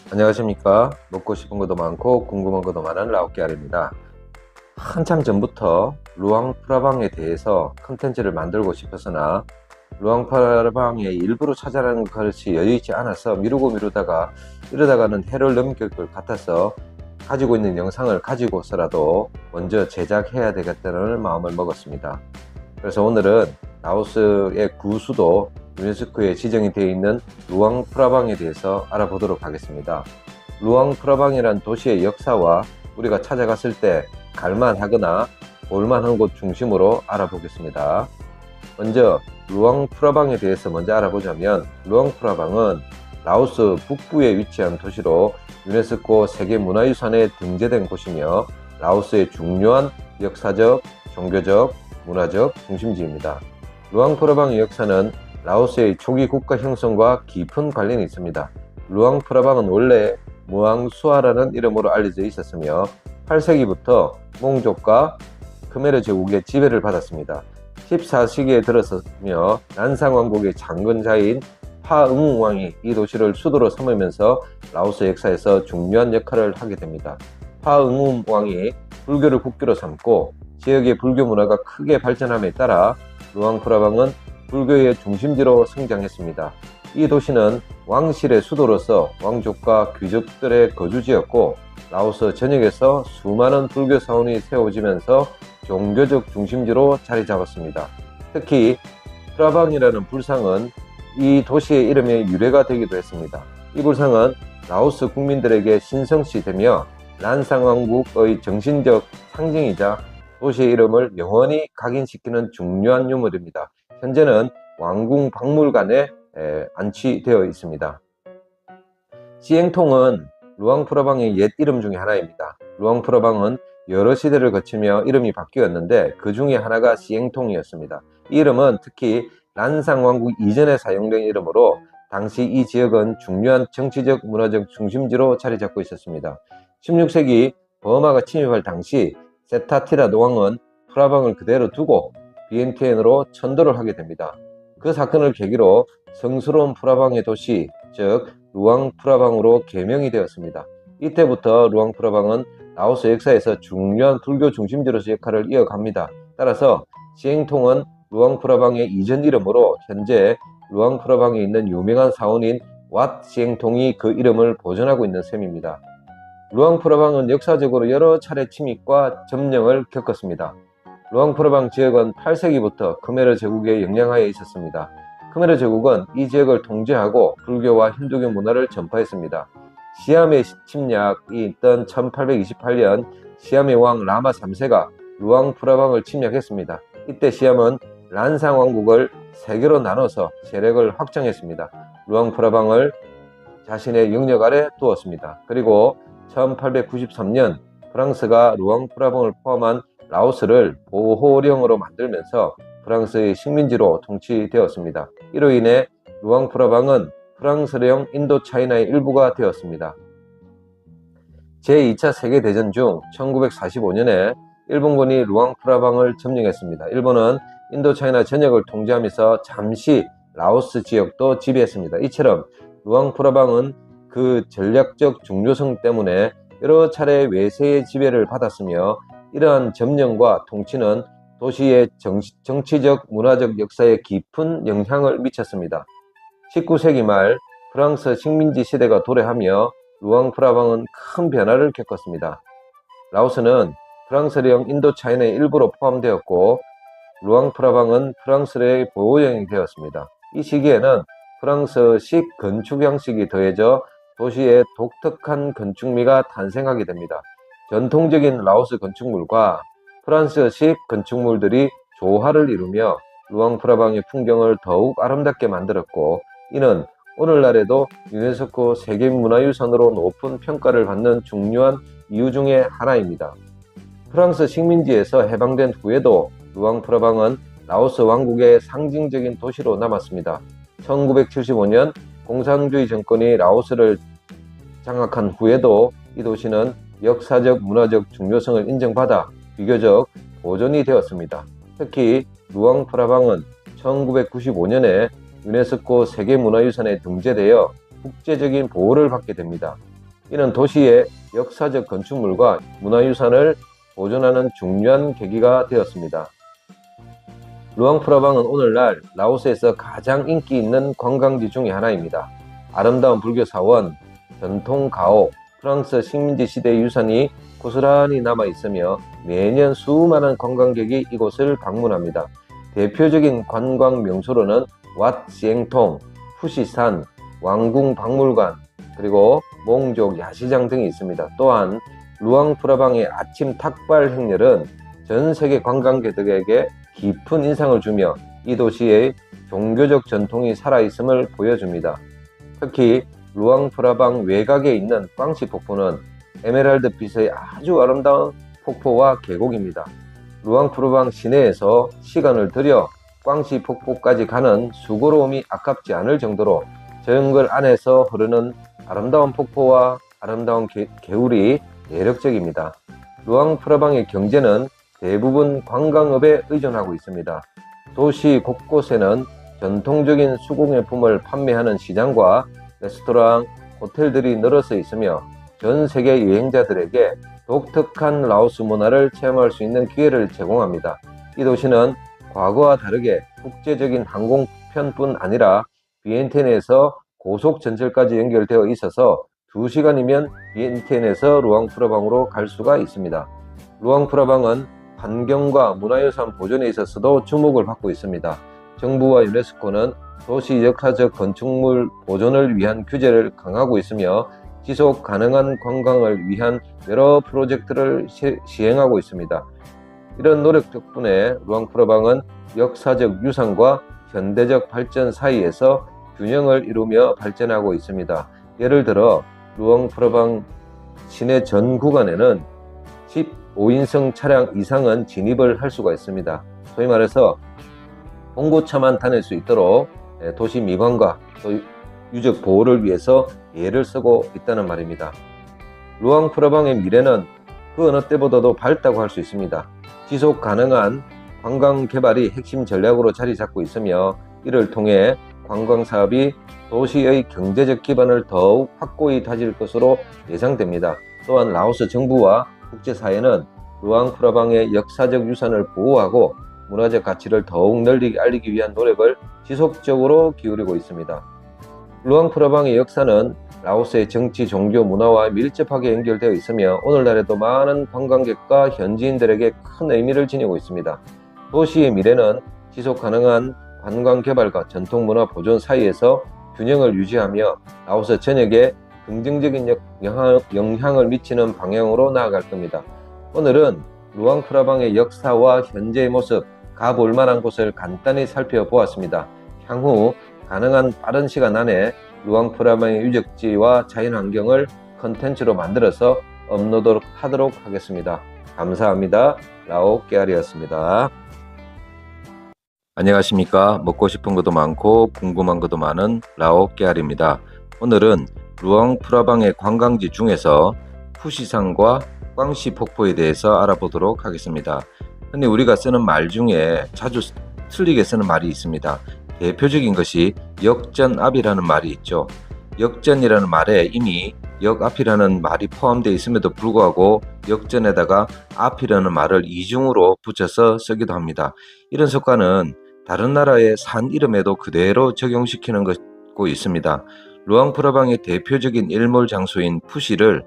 안녕하십니까. 먹고 싶은 것도 많고 궁금한 것도 많은 라오끼알입니다. 한참 전부터 루앙프라방에 대해서 컨텐츠를 만들고 싶었으나 루앙프라방의 일부러 찾아라는 것이 여유있지 않아서 미루다가 이러다가는 해를 넘길 것 같아서 가지고 있는 영상을 가지고서라도 먼저 제작해야 되겠다는 마음을 먹었습니다. 그래서 오늘은 라오스의 구수도 유네스코에 지정이 되어 있는 루앙프라방에 대해서 알아보도록 하겠습니다. 루앙프라방이란 도시의 역사와 우리가 찾아갔을 때 갈만하거나 볼만한 곳 중심으로 알아보겠습니다. 먼저 루앙프라방에 대해서 먼저 알아보자면, 루앙프라방은 라오스 북부에 위치한 도시로 유네스코 세계문화유산에 등재된 곳이며 라오스의 중요한 역사적, 종교적, 문화적 중심지입니다. 루앙프라방의 역사는 라오스의 초기 국가 형성과 깊은 관련이 있습니다. 루앙프라방은 원래 무앙수아라는 이름으로 알려져 있었으며 8세기부터 몽족과 크메르 제국의 지배를 받았습니다. 14세기에 들어서며 난상왕국의 장건자인 파응웅왕이 이 도시를 수도로 삼으면서 라오스 역사에서 중요한 역할을 하게 됩니다. 파응웅왕이 불교를 국교로 삼고 지역의 불교 문화가 크게 발전함에 따라 루앙프라방은 불교의 중심지로 성장했습니다. 이 도시는 왕실의 수도로서 왕족과 귀족들의 거주지였고 라오스 전역에서 수많은 불교 사원이 세워지면서 종교적 중심지로 자리 잡았습니다. 특히 프라방이라는 불상은 이 도시의 이름의 유래가 되기도 했습니다. 이 불상은 라오스 국민들에게 신성시되며 란상왕국의 정신적 상징이자 도시의 이름을 영원히 각인시키는 중요한 유물입니다. 현재는 왕궁 박물관에 안치되어 있습니다. 시행통은 루앙프라방의 옛 이름 중에 하나입니다. 루앙프라방은 여러 시대를 거치며 이름이 바뀌었는데 그 중에 하나가 시행통이었습니다. 이 이름은 특히 란상왕국 이전에 사용된 이름으로 당시 이 지역은 중요한 정치적, 문화적 중심지로 자리 잡고 있었습니다. 16세기 버마가 침입할 당시 세타티라 노왕은 프라방을 그대로 두고 비엔티엔으로 천도를 하게 됩니다. 그 사건을 계기로 성스러운 프라방의 도시, 즉 루앙프라방으로 개명이 되었습니다. 이때부터 루앙프라방은 라오스 역사에서 중요한 불교 중심지로서 역할을 이어갑니다. 따라서 시행통은 루앙프라방의 이전 이름으로 현재 루앙프라방에 있는 유명한 사원인 왓 시행통이 그 이름을 보존하고 있는 셈입니다. 루앙프라방은 역사적으로 여러 차례 침입과 점령을 겪었습니다. 루앙프라방 지역은 8세기부터 크메르 제국의 영향하에 있었습니다. 크메르 제국은 이 지역을 통제하고 불교와 힌두교 문화를 전파했습니다. 시암의 침략이 있던 1828년 시암의 왕 라마 3세가 루앙프라방을 침략했습니다. 이때 시암은 란상 왕국을 세 개로 나눠서 세력을 확장했습니다. 루앙프라방을 자신의 영역 아래 두었습니다. 그리고 1893년 프랑스가 루앙프라방을 포함한 라오스를 보호령으로 만들면서 프랑스의 식민지로 통치되었습니다. 이로 인해 루앙프라방은 프랑스령 인도차이나의 일부가 되었습니다. 제2차 세계대전 중 1945년에 일본군이 루앙프라방을 점령했습니다. 일본은 인도차이나 전역을 통제하면서 잠시 라오스 지역도 지배했습니다. 이처럼 루앙프라방은 그 전략적 중요성 때문에 여러 차례 외세의 지배를 받았으며 이러한 점령과 통치는 도시의 정치적, 문화적 역사에 깊은 영향을 미쳤습니다. 19세기 말 프랑스 식민지 시대가 도래하며 루앙프라방은 큰 변화를 겪었습니다. 라오스는 프랑스령 인도차이나의 일부로 포함되었고 루앙프라방은 프랑스의 보호령이 되었습니다. 이 시기에는 프랑스식 건축 양식이 더해져 도시의 독특한 건축미가 탄생하게 됩니다. 전통적인 라오스 건축물과 프랑스식 건축물들이 조화를 이루며 루앙프라방의 풍경을 더욱 아름답게 만들었고 이는 오늘날에도 유네스코 세계문화유산으로 높은 평가를 받는 중요한 이유 중에 하나입니다. 프랑스 식민지에서 해방된 후에도 루앙프라방은 라오스 왕국의 상징적인 도시로 남았습니다. 1975년 공산주의 정권이 라오스를 장악한 후에도 이 도시는 역사적, 문화적 중요성을 인정받아 비교적 보존이 되었습니다. 특히 루앙프라방은 1995년에 유네스코 세계문화유산에 등재되어 국제적인 보호를 받게 됩니다. 이는 도시의 역사적 건축물과 문화유산을 보존하는 중요한 계기가 되었습니다. 루앙프라방은 오늘날 라오스에서 가장 인기 있는 관광지 중의 하나입니다. 아름다운 불교 사원, 전통 가옥, 프랑스 식민지 시대의 유산이 고스란히 남아있으며 매년 수많은 관광객이 이곳을 방문합니다. 대표적인 관광 명소로는 왓 시앵통, 푸시산, 왕궁 박물관, 그리고 몽족 야시장 등이 있습니다. 또한 루앙프라방의 아침 탁발 행렬은 전 세계 관광객들에게 깊은 인상을 주며 이 도시의 종교적 전통이 살아있음을 보여줍니다. 특히 루앙프라방 외곽에 있는 꽝시 폭포는 에메랄드빛의 아주 아름다운 폭포와 계곡입니다. 루앙프라방 시내에서 시간을 들여 꽝시 폭포까지 가는 수고로움이 아깝지 않을 정도로 정글 안에서 흐르는 아름다운 폭포와 아름다운 개울이 매력적입니다. 루앙프라방의 경제는 대부분 관광업에 의존하고 있습니다. 도시 곳곳에는 전통적인 수공예품을 판매하는 시장과 레스토랑, 호텔들이 늘어서 있으며 전 세계 여행자들에게 독특한 라오스 문화를 체험할 수 있는 기회를 제공합니다. 이 도시는 과거와 다르게 국제적인 항공편뿐 아니라 비엔티엔에서 고속전철까지 연결되어 있어서 2시간이면 비엔티엔에서 루앙프라방으로 갈 수가 있습니다. 루앙프라방은 환경과 문화유산 보존에 있어서도 주목을 받고 있습니다. 정부와 유네스코는 도시 역사적 건축물 보존을 위한 규제를 강화하고 있으며 지속 가능한 관광을 위한 여러 프로젝트를 시행하고 있습니다. 이런 노력 덕분에 루앙프라방은 역사적 유산과 현대적 발전 사이에서 균형을 이루며 발전하고 있습니다. 예를 들어 루앙프라방 시내 전 구간에는 15인승 차량 이상은 진입을 할 수가 있습니다. 소위 말해서 봉고차만 다닐 수 있도록 도시 미관과 또 유적 보호를 위해서 예를 쓰고 있다는 말입니다. 루앙프라방의 미래는 그 어느 때보다도 밝다고 할 수 있습니다. 지속 가능한 관광 개발이 핵심 전략으로 자리 잡고 있으며 이를 통해 관광 사업이 도시의 경제적 기반을 더욱 확고히 다질 것으로 예상됩니다. 또한 라오스 정부와 국제사회는 루앙프라방의 역사적 유산을 보호하고 문화적 가치를 더욱 널리 알리기 위한 노력을 지속적으로 기울이고 있습니다. 루앙프라방의 역사는 라오스의 정치, 종교, 문화와 밀접하게 연결되어 있으며 오늘날에도 많은 관광객과 현지인들에게 큰 의미를 지니고 있습니다. 도시의 미래는 지속 가능한 관광 개발과 전통 문화 보존 사이에서 균형을 유지하며 라오스 전역에 긍정적인 영향을 미치는 방향으로 나아갈 겁니다. 오늘은 루앙프라방의 역사와 현재의 모습, 가볼 만한 곳을 간단히 살펴보았습니다. 향후 가능한 빠른 시간 안에 루앙프라방의 유적지와 자연환경을 컨텐츠로 만들어서 업로드하도록 하겠습니다. 감사합니다. 라오 깨알이었습니다. 안녕하십니까. 먹고 싶은 것도 많고 궁금한 것도 많은 라오 깨알입니다. 오늘은 루앙프라방의 관광지 중에서 푸시산과 꽝시 폭포에 대해서 알아보도록 하겠습니다. 흔히 우리가 쓰는 말 중에 자주 틀리게 쓰는 말이 있습니다. 대표적인 것이 역전앞이라는 말이 있죠. 역전이라는 말에 이미 역앞이라는 말이 포함되어 있음에도 불구하고 역전에다가 앞이라는 말을 이중으로 붙여서 쓰기도 합니다. 이런 습관은 다른 나라의 산 이름에도 그대로 적용시키는 것고 있습니다. 루앙프라방의 대표적인 일몰 장소인 푸시를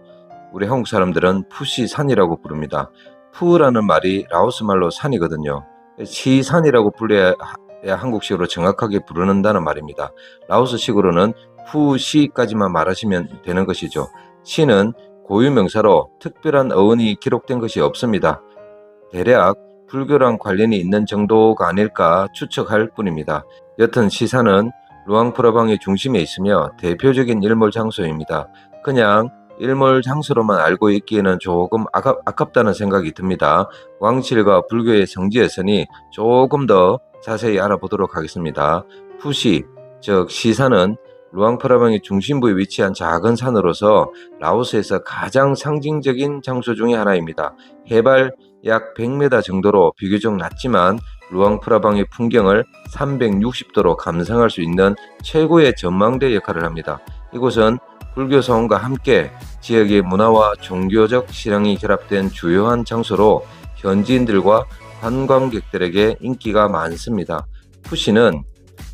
우리 한국 사람들은 푸시산이라고 부릅니다. 푸라는 말이 라오스 말로 산이거든요. 시산이라고 불러야 한국식으로 정확하게 부르는다는 말입니다. 라오스식으로는 푸시까지만 말하시면 되는 것이죠. 시는 고유명사로 특별한 어원이 기록된 것이 없습니다. 대략 불교랑 관련이 있는 정도가 아닐까 추측할 뿐입니다. 여튼 시산은 루앙프라방의 중심에 있으며 대표적인 일몰 장소입니다. 그냥 일몰 장소로만 알고 있기에는 조금 아깝다는 생각이 듭니다. 왕실과 불교의 성지였으니 조금 더 자세히 알아보도록 하겠습니다. 푸시, 즉 시산은 루앙프라방의 중심부에 위치한 작은 산으로서 라오스에서 가장 상징적인 장소 중의 하나입니다. 해발 약 100m 정도로 비교적 낮지만 루앙프라방의 풍경을 360도로 감상할 수 있는 최고의 전망대 역할을 합니다. 이곳은 불교 사원과 함께 지역의 문화와 종교적 신앙이 결합된 주요한 장소로 현지인들과 관광객들에게 인기가 많습니다. 푸시는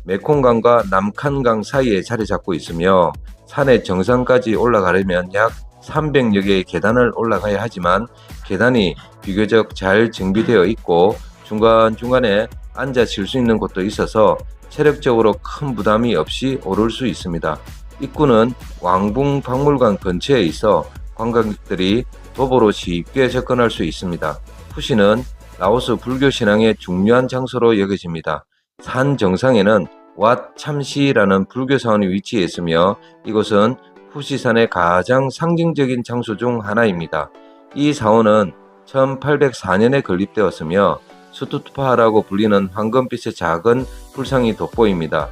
메콩강과 남칸강 사이에 자리 잡고 있으며 산의 정상까지 올라가려면 약 300여 개의 계단을 올라가야 하지만 계단이 비교적 잘 정비되어 있고 중간중간에 앉아 쉴 수 있는 곳도 있어서 체력적으로 큰 부담이 없이 오를 수 있습니다. 입구는 왕붕 박물관 근처에 있어 관광객들이 도보로 쉽게 접근할 수 있습니다. 푸시는 라오스 불교 신앙의 중요한 장소로 여겨집니다. 산 정상에는 왓 참시라는 불교 사원이 위치해 있으며 이곳은 푸시산의 가장 상징적인 장소 중 하나입니다. 이 사원은 1804년에 건립되었으며 스투파라고 불리는 황금빛의 작은 불상이 돋보입니다.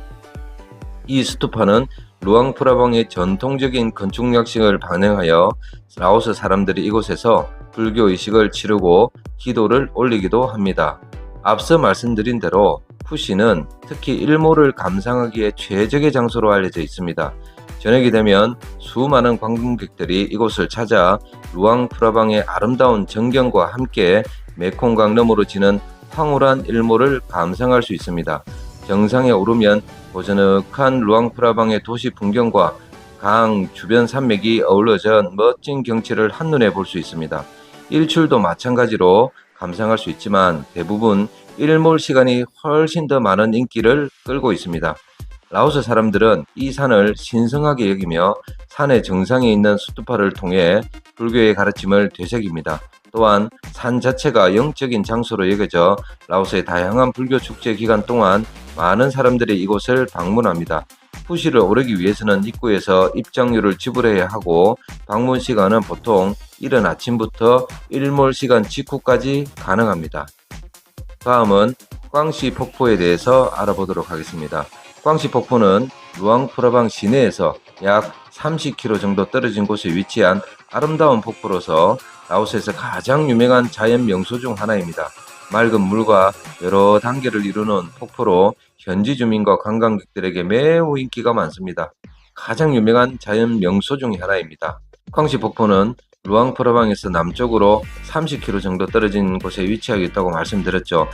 이 스투파는 루앙프라방의 전통적인 건축 양식을 반영하여 라오스 사람들이 이곳에서 불교 의식을 치르고 기도를 올리기도 합니다. 앞서 말씀드린 대로 푸시는 특히 일몰을 감상하기에 최적의 장소로 알려져 있습니다. 저녁이 되면 수많은 관광객들이 이곳을 찾아 루앙프라방의 아름다운 전경과 함께 메콩강 너머로 지는 황홀한 일몰을 감상할 수 있습니다. 정상에 오르면 고즈넉한 루앙프라방의 도시 풍경과 강 주변 산맥이 어우러져 멋진 경치를 한눈에 볼 수 있습니다. 일출도 마찬가지로 감상할 수 있지만 대부분 일몰 시간이 훨씬 더 많은 인기를 끌고 있습니다. 라오스 사람들은 이 산을 신성하게 여기며 산의 정상에 있는 스투파를 통해 불교의 가르침을 되새깁니다. 또한 산 자체가 영적인 장소로 여겨져 라오스의 다양한 불교 축제 기간 동안 많은 사람들이 이곳을 방문합니다. 푸시를 오르기 위해서는 입구에서 입장료를 지불해야 하고 방문 시간은 보통 이른 아침부터 일몰 시간 직후까지 가능합니다. 다음은 꽝시 폭포에 대해서 알아보도록 하겠습니다. 꽝시 폭포는 루앙프라방 시내에서 약 30km 정도 떨어진 곳에 위치한 아름다운 폭포로서 라오스에서 가장 유명한 자연 명소 중 하나입니다. 맑은 물과 여러 단계를 이루는 폭포로 현지 주민과 관광객들에게 매우 인기가 많습니다. 가장 유명한 자연 명소 중 하나입니다. 꽝시 폭포는 루앙프라방에서 남쪽으로 30km 정도 떨어진 곳에 위치하고 있다고 말씀드렸죠.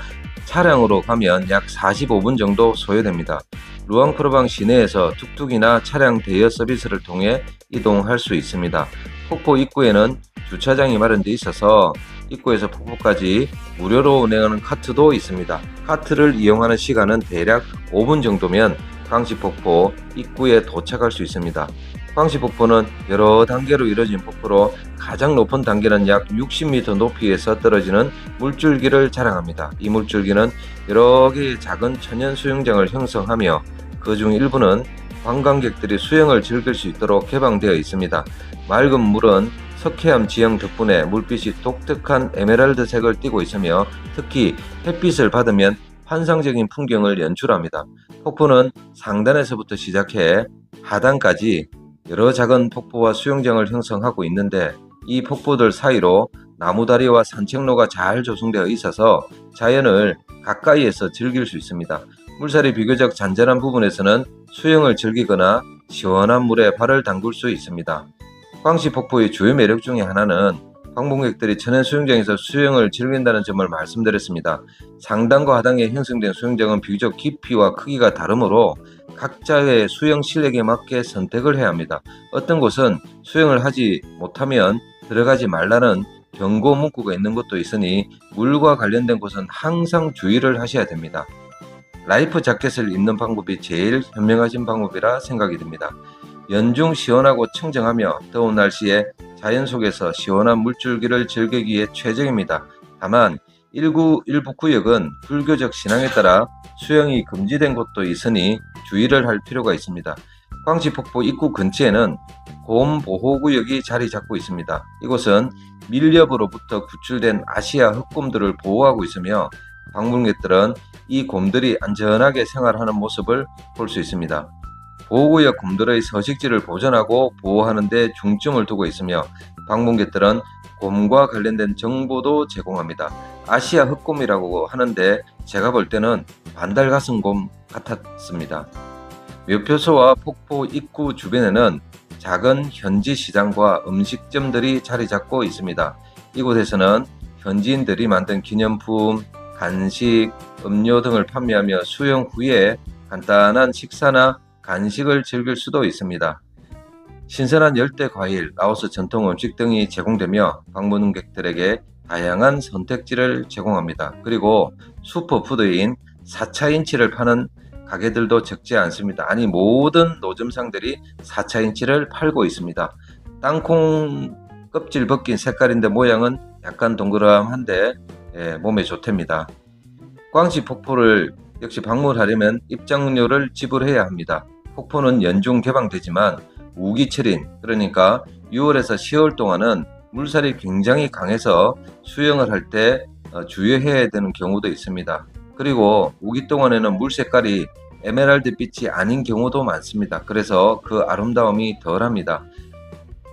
차량으로 가면 약 45분 정도 소요됩니다. 루앙프라방 시내에서 툭툭이나 차량 대여 서비스를 통해 이동할 수 있습니다. 폭포 입구에는 주차장이 마련되어 있어서 입구에서 폭포까지 무료로 운행하는 카트도 있습니다. 카트를 이용하는 시간은 대략 5분 정도면 꽝시폭포 입구에 도착할 수 있습니다. 꽝시폭포는 여러 단계로 이루어진 폭포로 가장 높은 단계는 약 60m 높이에서 떨어지는 물줄기를 자랑합니다. 이 물줄기는 여러 개의 작은 천연 수영장을 형성하며 그중 일부는 관광객들이 수영을 즐길 수 있도록 개방되어 있습니다. 맑은 물은 석회암 지형 덕분에 물빛이 독특한 에메랄드색을 띠고 있으며 특히 햇빛을 받으면 환상적인 풍경을 연출합니다. 폭포는 상단에서부터 시작해 하단까지 여러 작은 폭포와 수영장을 형성하고 있는데 이 폭포들 사이로 나무다리와 산책로가 잘 조성되어 있어서 자연을 가까이에서 즐길 수 있습니다. 물살이 비교적 잔잔한 부분에서는 수영을 즐기거나 시원한 물에 발을 담글 수 있습니다. 꽝시 폭포의 주요 매력 중에 하나는 관광객들이 천연 수영장에서 수영을 즐긴다는 점을 말씀드렸습니다. 상단과 하단에 형성된 수영장은 비교적 깊이와 크기가 다르므로 각자의 수영 실력에 맞게 선택을 해야 합니다. 어떤 곳은 수영을 하지 못하면 들어가지 말라는 경고 문구가 있는 곳도 있으니 물과 관련된 곳은 항상 주의를 하셔야 됩니다. 라이프 자켓을 입는 방법이 제일 현명하신 방법이라 생각이 듭니다. 연중 시원하고 청정하며 더운 날씨에 자연 속에서 시원한 물줄기를 즐기기에 최적입니다. 다만 일부 구역은 불교적 신앙에 따라 수영이 금지된 곳도 있으니 주의를 할 필요가 있습니다. 꽝시폭포 입구 근처에는 곰 보호구역이 자리 잡고 있습니다. 이곳은 밀렵으로부터 구출된 아시아 흑곰들을 보호하고 있으며 방문객들은 이 곰들이 안전하게 생활하는 모습을 볼 수 있습니다. 보호구역 곰들의 서식지를 보존하고 보호하는 데 중점을 두고 있으며 방문객들은 곰과 관련된 정보도 제공합니다. 아시아 흑곰이라고 하는데 제가 볼 때는 반달가슴곰 같았습니다. 묘표소와 폭포 입구 주변에는 작은 현지 시장과 음식점들이 자리 잡고 있습니다. 이곳에서는 현지인들이 만든 기념품, 간식, 음료 등을 판매하며 수영 후에 간단한 식사나 간식을 즐길 수도 있습니다. 신선한 열대 과일, 라오스 전통 음식 등이 제공되며 방문객들에게 다양한 선택지를 제공합니다. 그리고 슈퍼푸드인 4차인치를 파는 가게들도 적지 않습니다. 아니, 모든 노점상들이 4차인치를 팔고 있습니다. 땅콩 껍질 벗긴 색깔인데 모양은 약간 동그ram한데 몸에 좋답니다. 꽝시 폭포를 역시 방문하려면 입장료를 지불해야 합니다. 폭포는 연중 개방되지만 우기철인, 그러니까 6월에서 10월 동안은 물살이 굉장히 강해서 수영을 할 때 주의해야 되는 경우도 있습니다. 그리고 우기 동안에는 물 색깔이 에메랄드 빛이 아닌 경우도 많습니다. 그래서 그 아름다움이 덜합니다.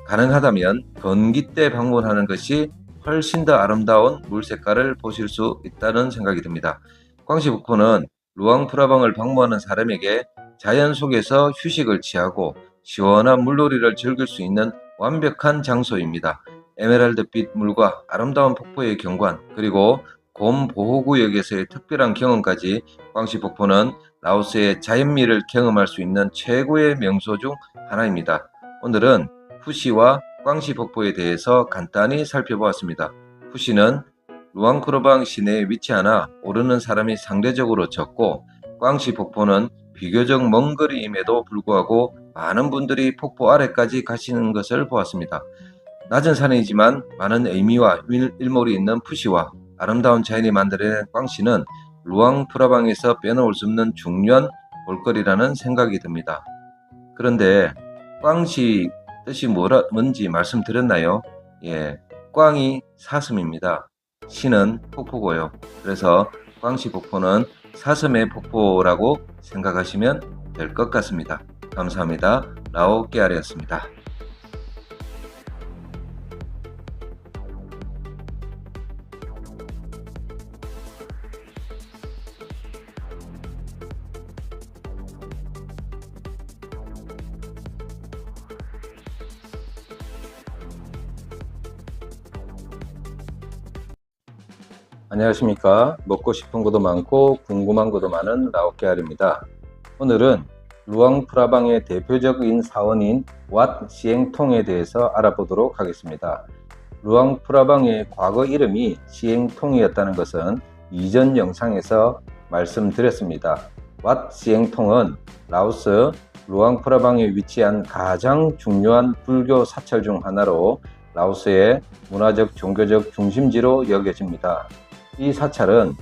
가능하다면 건기 때 방문하는 것이 훨씬 더 아름다운 물 색깔을 보실 수 있다는 생각이 듭니다. 꽝시 폭포는 루앙프라방을 방문하는 사람에게 자연 속에서 휴식을 취하고 시원한 물놀이를 즐길 수 있는 완벽한 장소입니다. 에메랄드빛 물과 아름다운 폭포의 경관, 그리고 곰 보호구역에서의 특별한 경험까지, 꽝시 폭포는 라오스의 자연미를 경험할 수 있는 최고의 명소 중 하나입니다. 오늘은 푸시와 꽝시 폭포에 대해서 간단히 살펴보았습니다. 푸시는 루앙프라방 시내에 위치하나 오르는 사람이 상대적으로 적고, 꽝시 폭포는 비교적 먼 거리임에도 불구하고 많은 분들이 폭포 아래까지 가시는 것을 보았습니다. 낮은 산이지만 많은 의미와 일몰이 있는 푸시와 아름다운 자연이 만들어낸 꽝시는 루앙프라방에서 빼놓을 수 없는 중요한 볼거리라는 생각이 듭니다. 그런데 꽝시 뜻이 뭔지 말씀드렸나요? 꽝이 사슴입니다. 시는 폭포고요. 그래서 꽝시 폭포는 사슴의 폭포라고 생각하시면 될 것 같습니다. 감사합니다. 라오깨알이었습니다. 안녕하십니까. 먹고 싶은 것도 많고 궁금한 것도 많은 라오깨알입니다. 오늘은 루앙프라방의 대표적인 사원인 왓 시앵통에 대해서 알아보도록 하겠습니다. 루앙프라방의 과거 이름이 시앵통이었다는 것은 이전 영상에서 말씀드렸습니다. 왓 시앵통은 라오스 루앙프라방에 위치한 가장 중요한 불교 사찰 중 하나로 라오스의 문화적 종교적 중심지로 여겨집니다. 이 사찰은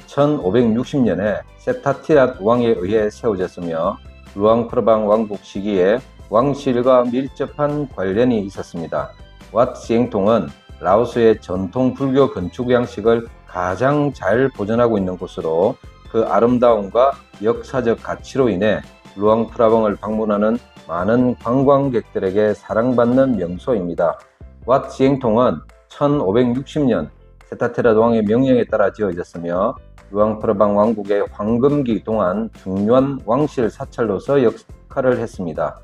1560년에 세타티랏 왕에 의해 세워졌으며 루앙프라방 왕국 시기에 왕실과 밀접한 관련이 있었습니다. 왓 시앵통은 라오스의 전통 불교 건축 양식을 가장 잘 보존하고 있는 곳으로 그 아름다움과 역사적 가치로 인해 루앙프라방을 방문하는 많은 관광객들에게 사랑받는 명소입니다. 왓 시앵통은 1560년 세타티랏 왕의 명령에 따라 지어졌으며 루앙프라방 왕국의 황금기 동안 중요한 왕실 사찰로서 역할을 했습니다.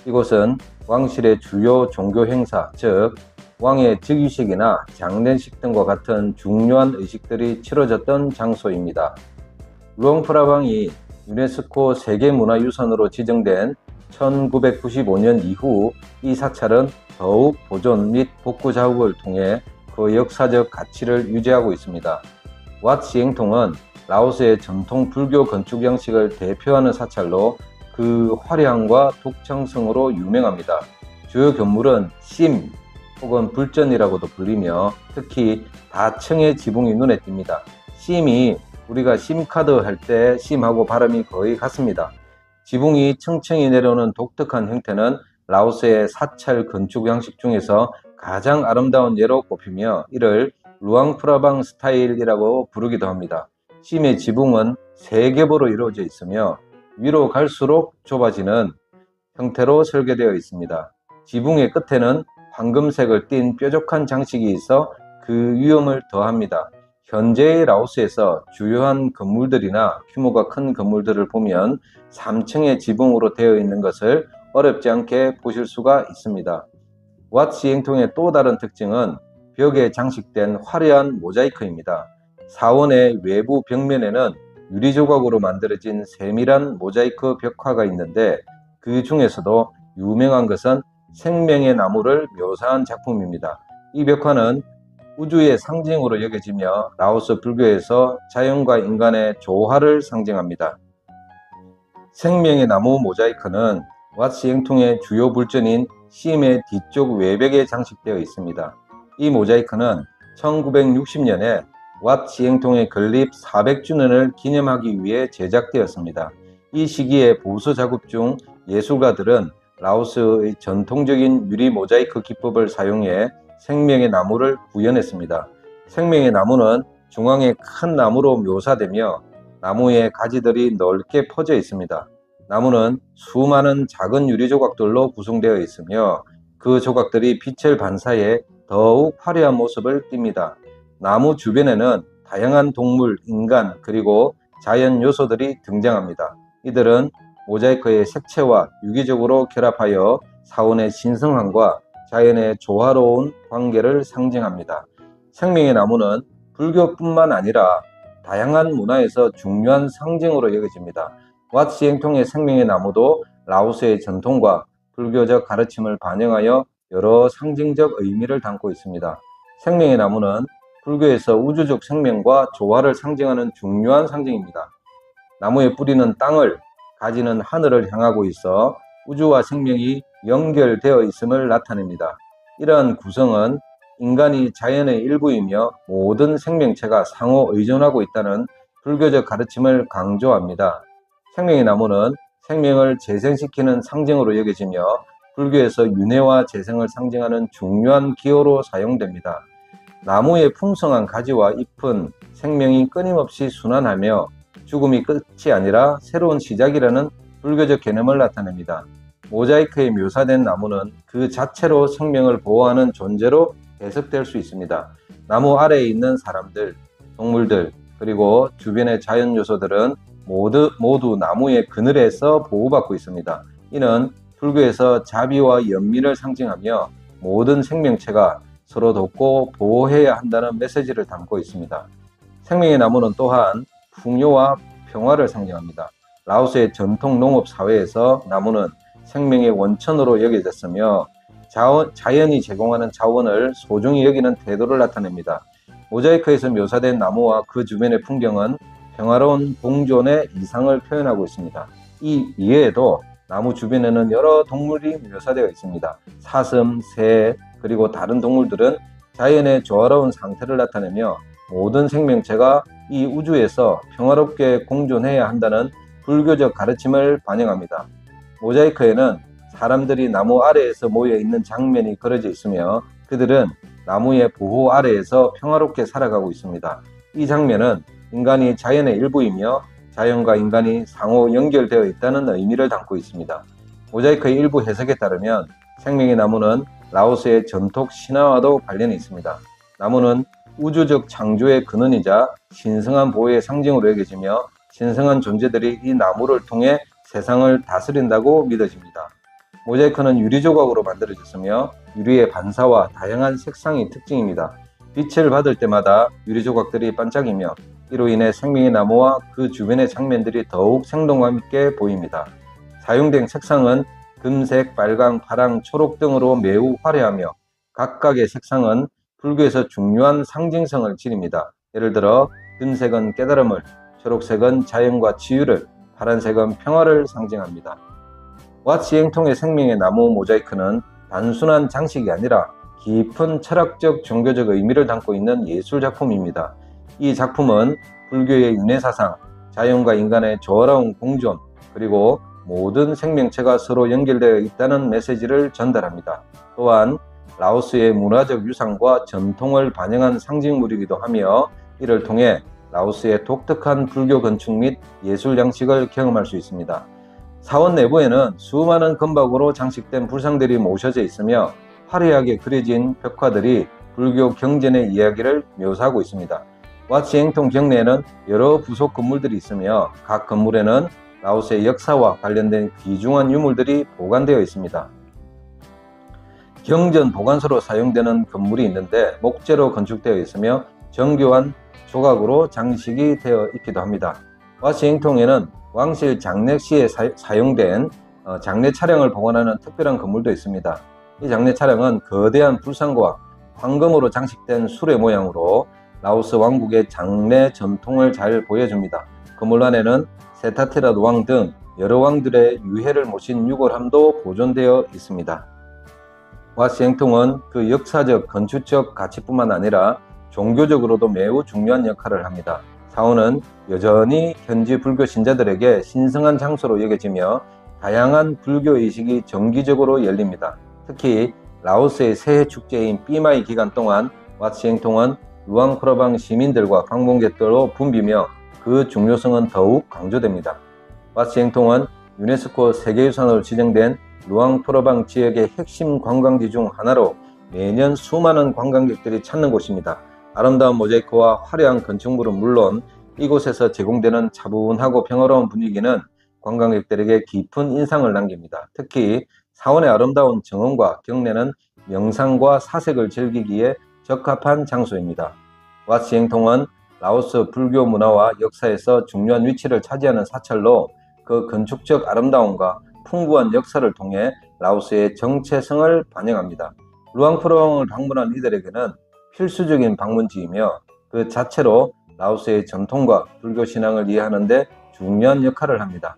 이곳은 왕실의 주요 종교 행사, 즉 왕의 즉위식이나 장례식 등과 같은 중요한 의식들이 치러졌던 장소입니다. 루앙프라방이 유네스코 세계문화유산으로 지정된 1995년 이후 이 사찰은 더욱 보존 및 복구 작업을 통해 그 역사적 가치를 유지하고 있습니다. 왓 시앵통은 라오스의 전통 불교 건축 양식을 대표하는 사찰로 그 화려함과 독창성으로 유명합니다. 주요 건물은 심 혹은 불전이라고도 불리며 특히 다층의 지붕이 눈에 띕니다. 심이 우리가 심카드 할 때 심하고 발음이 거의 같습니다. 지붕이 층층이 내려오는 독특한 형태는 라오스의 사찰 건축 양식 중에서 가장 아름다운 예로 꼽히며 이를 루앙프라방 스타일이라고 부르기도 합니다. 심의 지붕은 3겹으로 이루어져 있으며 위로 갈수록 좁아지는 형태로 설계되어 있습니다. 지붕의 끝에는 황금색을 띤 뾰족한 장식이 있어 그 위험을 더합니다. 현재의 라오스에서 주요한 건물들이나 규모가 큰 건물들을 보면 3층의 지붕으로 되어 있는 것을 어렵지 않게 보실 수가 있습니다. 왓 시행통의 또 다른 특징은 벽에 장식된 화려한 모자이크입니다. 사원의 외부 벽면에는 유리 조각으로 만들어진 세밀한 모자이크 벽화가 있는데 그 중에서도 유명한 것은 생명의 나무를 묘사한 작품입니다. 이 벽화는 우주의 상징으로 여겨지며 라오스 불교에서 자연과 인간의 조화를 상징합니다. 생명의 나무 모자이크는 왓 시행통의 주요 불전인 심의 뒤쪽 외벽에 장식되어 있습니다. 이 모자이크는 1960년에 왓 시행통의 건립 400주년을 기념하기 위해 제작되었습니다. 이 시기에 보수 작업 중 예술가들은 라오스의 전통적인 유리 모자이크 기법을 사용해 생명의 나무를 구현했습니다. 생명의 나무는 중앙에 큰 나무로 묘사되며 나무의 가지들이 넓게 퍼져 있습니다. 나무는 수많은 작은 유리 조각들로 구성되어 있으며 그 조각들이 빛을 반사해 더욱 화려한 모습을 띱니다. 나무 주변에는 다양한 동물, 인간, 그리고 자연 요소들이 등장합니다. 이들은 모자이크의 색채와 유기적으로 결합하여 사원의 신성함과 자연의 조화로운 관계를 상징합니다. 생명의 나무는 불교뿐만 아니라 다양한 문화에서 중요한 상징으로 여겨집니다. 왓 시행통의 생명의 나무도 라오스의 전통과 불교적 가르침을 반영하여 여러 상징적 의미를 담고 있습니다. 생명의 나무는 불교에서 우주적 생명과 조화를 상징하는 중요한 상징입니다. 나무의 뿌리는 땅을, 가지는 하늘을 향하고 있어 우주와 생명이 연결되어 있음을 나타냅니다. 이러한 구성은 인간이 자연의 일부이며 모든 생명체가 상호 의존하고 있다는 불교적 가르침을 강조합니다. 생명의 나무는 생명을 재생시키는 상징으로 여겨지며 불교에서 윤회와 재생을 상징하는 중요한 기호로 사용됩니다. 나무의 풍성한 가지와 잎은 생명이 끊임없이 순환하며 죽음이 끝이 아니라 새로운 시작이라는 불교적 개념을 나타냅니다. 모자이크에 묘사된 나무는 그 자체로 생명을 보호하는 존재로 해석될 수 있습니다. 나무 아래에 있는 사람들, 동물들, 그리고 주변의 자연 요소들은 모두 나무의 그늘에서 보호받고 있습니다. 이는 불교에서 자비와 연민을 상징하며 모든 생명체가 서로 돕고 보호해야 한다는 메시지를 담고 있습니다. 생명의 나무는 또한 풍요와 평화를 상징합니다. 라오스의 전통 농업 사회에서 나무는 생명의 원천으로 여겨졌으며 자연이 제공하는 자원을 소중히 여기는 태도를 나타냅니다. 모자이크에서 묘사된 나무와 그 주변의 풍경은 평화로운 공존의 이상을 표현하고 있습니다. 이 이외에도 나무 주변에는 여러 동물이 묘사되어 있습니다. 사슴, 새, 그리고 다른 동물들은 자연의 조화로운 상태를 나타내며 모든 생명체가 이 우주에서 평화롭게 공존해야 한다는 불교적 가르침을 반영합니다. 모자이크에는 사람들이 나무 아래에서 모여 있는 장면이 그려져 있으며 그들은 나무의 보호 아래에서 평화롭게 살아가고 있습니다. 이 장면은 인간이 자연의 일부이며 자연과 인간이 상호 연결되어 있다는 의미를 담고 있습니다. 모자이크의 일부 해석에 따르면 생명의 나무는 라오스의 전통 신화와도 관련이 있습니다. 나무는 우주적 창조의 근원이자 신성한 보호의 상징으로 여겨지며 신성한 존재들이 이 나무를 통해 세상을 다스린다고 믿어집니다. 모자이크는 유리 조각으로 만들어졌으며 유리의 반사와 다양한 색상이 특징입니다. 빛을 받을 때마다 유리 조각들이 반짝이며 이로 인해 생명의 나무와 그 주변의 장면들이 더욱 생동감 있게 보입니다. 사용된 색상은 금색, 빨강, 파랑, 초록 등으로 매우 화려하며 각각의 색상은 불교에서 중요한 상징성을 지닙니다. 예를 들어 금색은 깨달음을, 초록색은 자연과 치유를, 파란색은 평화를 상징합니다. 왓 시행통의 생명의 나무 모자이크는 단순한 장식이 아니라 깊은 철학적, 종교적 의미를 담고 있는 예술 작품입니다. 이 작품은 불교의 윤회사상, 자연과 인간의 조화로운 공존, 그리고 모든 생명체가 서로 연결되어 있다는 메시지를 전달합니다. 또한 라오스의 문화적 유산과 전통을 반영한 상징물이기도 하며 이를 통해 라오스의 독특한 불교 건축 및 예술 양식을 경험할 수 있습니다. 사원 내부에는 수많은 금박으로 장식된 불상들이 모셔져 있으며 화려하게 그려진 벽화들이 불교 경전의 이야기를 묘사하고 있습니다. 왓 시행통 경내에는 여러 부속 건물들이 있으며 각 건물에는 라오스의 역사와 관련된 귀중한 유물들이 보관되어 있습니다. 경전 보관소로 사용되는 건물이 있는데 목재로 건축되어 있으며 정교한 조각으로 장식이 되어 있기도 합니다. 와시행통에는 왕실 장례 시에 사용된 장례 차량을 보관하는 특별한 건물도 있습니다. 이 장례 차량은 거대한 불상과 황금으로 장식된 수레 모양으로 라오스 왕국의 장례 전통을 잘 보여줍니다. 건물 안에는 세타테라 왕 등 여러 왕들의 유해를 모신 유골함도 보존되어 있습니다. 와시행통은 그 역사적, 건축적 가치뿐만 아니라 종교적으로도 매우 중요한 역할을 합니다. 사원은 여전히 현지 불교 신자들에게 신성한 장소로 여겨지며 다양한 불교 의식이 정기적으로 열립니다. 특히 라오스의 새해 축제인 삐마이 기간 동안 와시행통은 루앙프라방 시민들과 방문객들로 붐비며 그 중요성은 더욱 강조됩니다. 와시행통은 유네스코 세계유산으로 지정된 루앙프라방 지역의 핵심 관광지 중 하나로 매년 수많은 관광객들이 찾는 곳입니다. 아름다운 모자이크와 화려한 건축물은 물론 이곳에서 제공되는 차분하고 평화로운 분위기는 관광객들에게 깊은 인상을 남깁니다. 특히 사원의 아름다운 정원과 경내는 명상과 사색을 즐기기에 적합한 장소입니다. 와시행통은 라오스 불교 문화와 역사에서 중요한 위치를 차지하는 사찰로 그 건축적 아름다움과 풍부한 역사를 통해 라오스의 정체성을 반영합니다. 루앙프라방을 방문한 이들에게는 필수적인 방문지이며 그 자체로 라오스의 전통과 불교 신앙을 이해하는 데 중요한 역할을 합니다.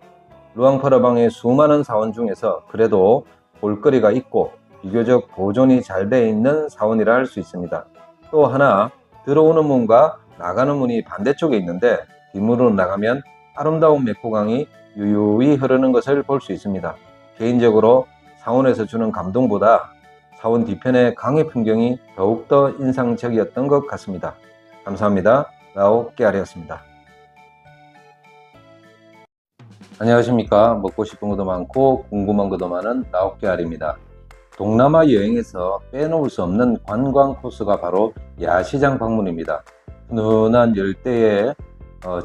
루앙프라방의 수많은 사원 중에서 그래도 볼거리가 있고 비교적 보존이 잘 되어 있는 사원이라 할 수 있습니다. 또 하나, 들어오는 문과 나가는 문이 반대쪽에 있는데 뒷문으로 나가면 아름다운 메코강이 유유히 흐르는 것을 볼 수 있습니다. 개인적으로 사원에서 주는 감동보다 사원 뒤편의 강의 풍경이 더욱더 인상적이었던 것 같습니다. 감사합니다. 라오 깨알이었습니다. 안녕하십니까. 먹고 싶은 것도 많고 궁금한 것도 많은 라오 깨알입니다. 동남아 여행에서 빼놓을 수 없는 관광 코스가 바로 야시장 방문입니다. 훈훈한 열대의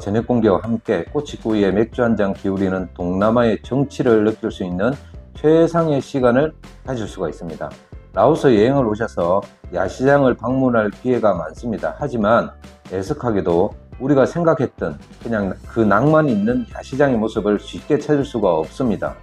저녁 공기와 함께 꼬치구이에 맥주 한 잔 기울이는 동남아의 정취를 느낄 수 있는 최상의 시간을 가질 수가 있습니다. 라오스 여행을 오셔서 야시장을 방문할 기회가 많습니다. 하지만 애석하게도 우리가 생각했던 그냥 그 낭만이 있는 야시장의 모습을 쉽게 찾을 수가 없습니다.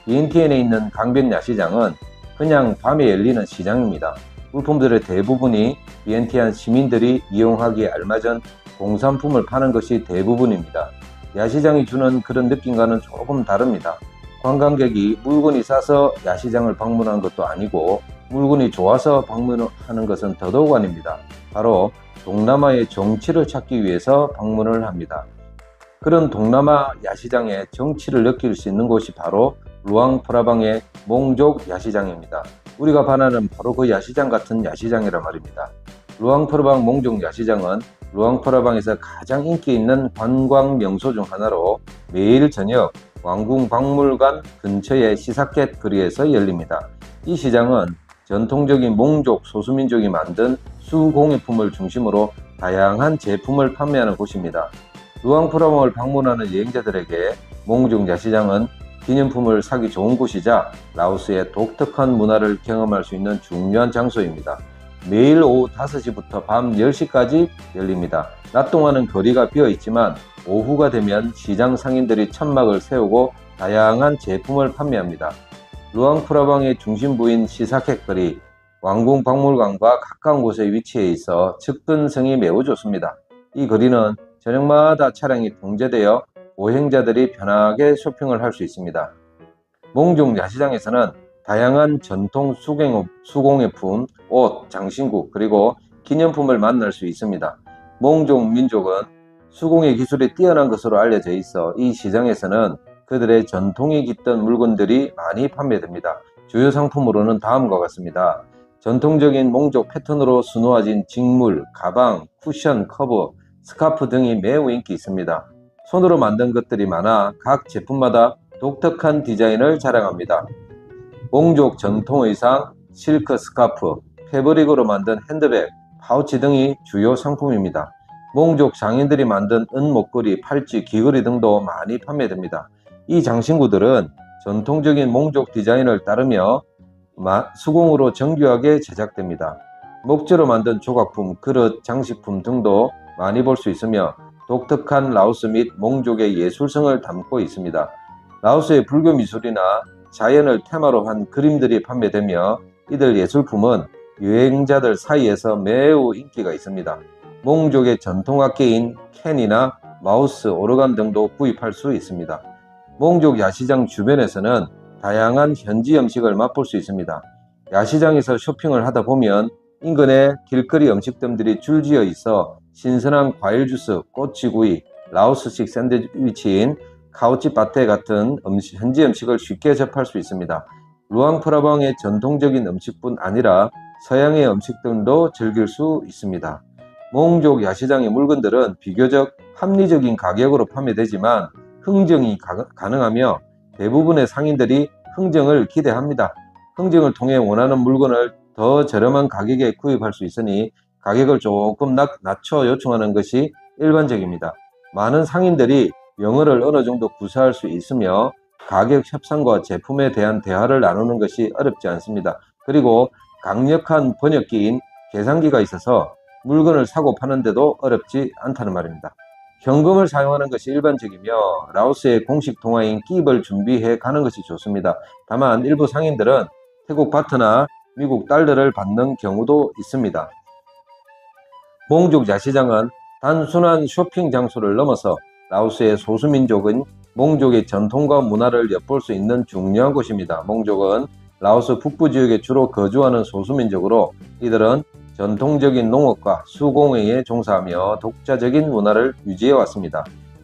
비엔티엔에 있는 강변 야시장은 그냥 밤에 열리는 시장입니다. 물품들의 대부분이 비엔티안 시민들이 이용하기에 알맞은 공산품을 파는 것이 대부분입니다. 야시장이 주는 그런 느낌과는 조금 다릅니다. 관광객이 물건이 싸서 야시장을 방문하는 것도 아니고 물건이 좋아서 방문하는 것은 더더욱 아닙니다. 바로 동남아의 정취를 찾기 위해서 방문을 합니다. 그런 동남아 야시장의 정취를 느낄 수 있는 곳이 바로 루앙프라방의 몽족 야시장입니다. 우리가 반하는 바로 그 야시장 같은 야시장이라 말입니다. 루앙프라방 몽족 야시장은 루앙프라방에서 가장 인기 있는 관광 명소 중 하나로 매일 저녁 왕궁박물관 근처의 시사켓 거리에서 열립니다. 이 시장은 전통적인 몽족 소수민족이 만든 수공예품을 중심으로 다양한 제품을 판매하는 곳입니다. 루앙프라방을 방문하는 여행자들에게 몽족 야시장은 기념품을 사기 좋은 곳이자 라오스의 독특한 문화를 경험할 수 있는 중요한 장소입니다. 매일 오후 5시부터 밤 10시까지 열립니다. 낮 동안은 거리가 비어 있지만 오후가 되면 시장 상인들이 천막을 세우고 다양한 제품을 판매합니다. 루앙프라방의 중심부인 시사켓 거리, 왕궁박물관과 가까운 곳에 위치해 있어 접근성이 매우 좋습니다. 이 거리는 저녁마다 차량이 통제되어 보행자들이 편하게 쇼핑을 할 수 있습니다. 몽족 야시장에서는 다양한 전통 수공예품, 옷, 장신구, 그리고 기념품을 만날 수 있습니다. 몽족 민족은 수공예 기술이 뛰어난 것으로 알려져 있어 이 시장에서는 그들의 전통이 깃든 물건들이 많이 판매됩니다. 주요 상품으로는 다음과 같습니다. 전통적인 몽족 패턴으로 수놓아진 직물, 가방, 쿠션, 커버, 스카프 등이 매우 인기 있습니다. 손으로 만든 것들이 많아 각 제품마다 독특한 디자인을 자랑합니다. 몽족 전통 의상, 실크 스카프, 패브릭으로 만든 핸드백, 파우치 등이 주요 상품입니다. 몽족 장인들이 만든 은 목걸이, 팔찌, 귀걸이 등도 많이 판매됩니다. 이 장신구들은 전통적인 몽족 디자인을 따르며 수공으로 정교하게 제작됩니다. 목재로 만든 조각품, 그릇, 장식품 등도 많이 볼 수 있으며 독특한 라오스 및 몽족의 예술성을 담고 있습니다. 라오스의 불교 미술이나 자연을 테마로 한 그림들이 판매되며 이들 예술품은 여행자들 사이에서 매우 인기가 있습니다. 몽족의 전통악기인 캔이나 마우스, 오르간 등도 구입할 수 있습니다. 몽족 야시장 주변에서는 다양한 현지 음식을 맛볼 수 있습니다. 야시장에서 쇼핑을 하다 보면 인근에 길거리 음식점들이 줄지어 있어 신선한 과일 주스, 꼬치구이, 라오스식 샌드위치인 카오치 파테 같은 현지 음식을 쉽게 접할 수 있습니다. 루앙프라방의 전통적인 음식뿐 아니라 서양의 음식들도 즐길 수 있습니다. 몽족 야시장의 물건들은 비교적 합리적인 가격으로 판매되지만 흥정이 가능하며 대부분의 상인들이 흥정을 기대합니다. 흥정을 통해 원하는 물건을 더 저렴한 가격에 구입할 수 있으니 가격을 조금 낮춰 요청하는 것이 일반적입니다. 많은 상인들이 영어를 어느 정도 구사할 수 있으며 가격 협상과 제품에 대한 대화를 나누는 것이 어렵지 않습니다. 그리고 강력한 번역기인 계산기가 있어서 물건을 사고 파는데도 어렵지 않다는 말입니다. 현금을 사용하는 것이 일반적이며 라오스의 공식 통화인 끼입을 준비해 가는 것이 좋습니다. 다만 일부 상인들은 태국 바트나 미국 달러를 받는 경우도 있습니다. 몽족 야시장은 단순한 쇼핑 장소를 넘어서 라오스의 소수민족인 몽족의 전통과 문화를 엿볼 수 있는 중요한 곳입니다. 몽족은 라오스 북부 지역에 주로 거주하는 소수민족으로 이들은 전통적인 농업과 수공예에 종사하며 독자적인 문화를 유지해 왔습니다.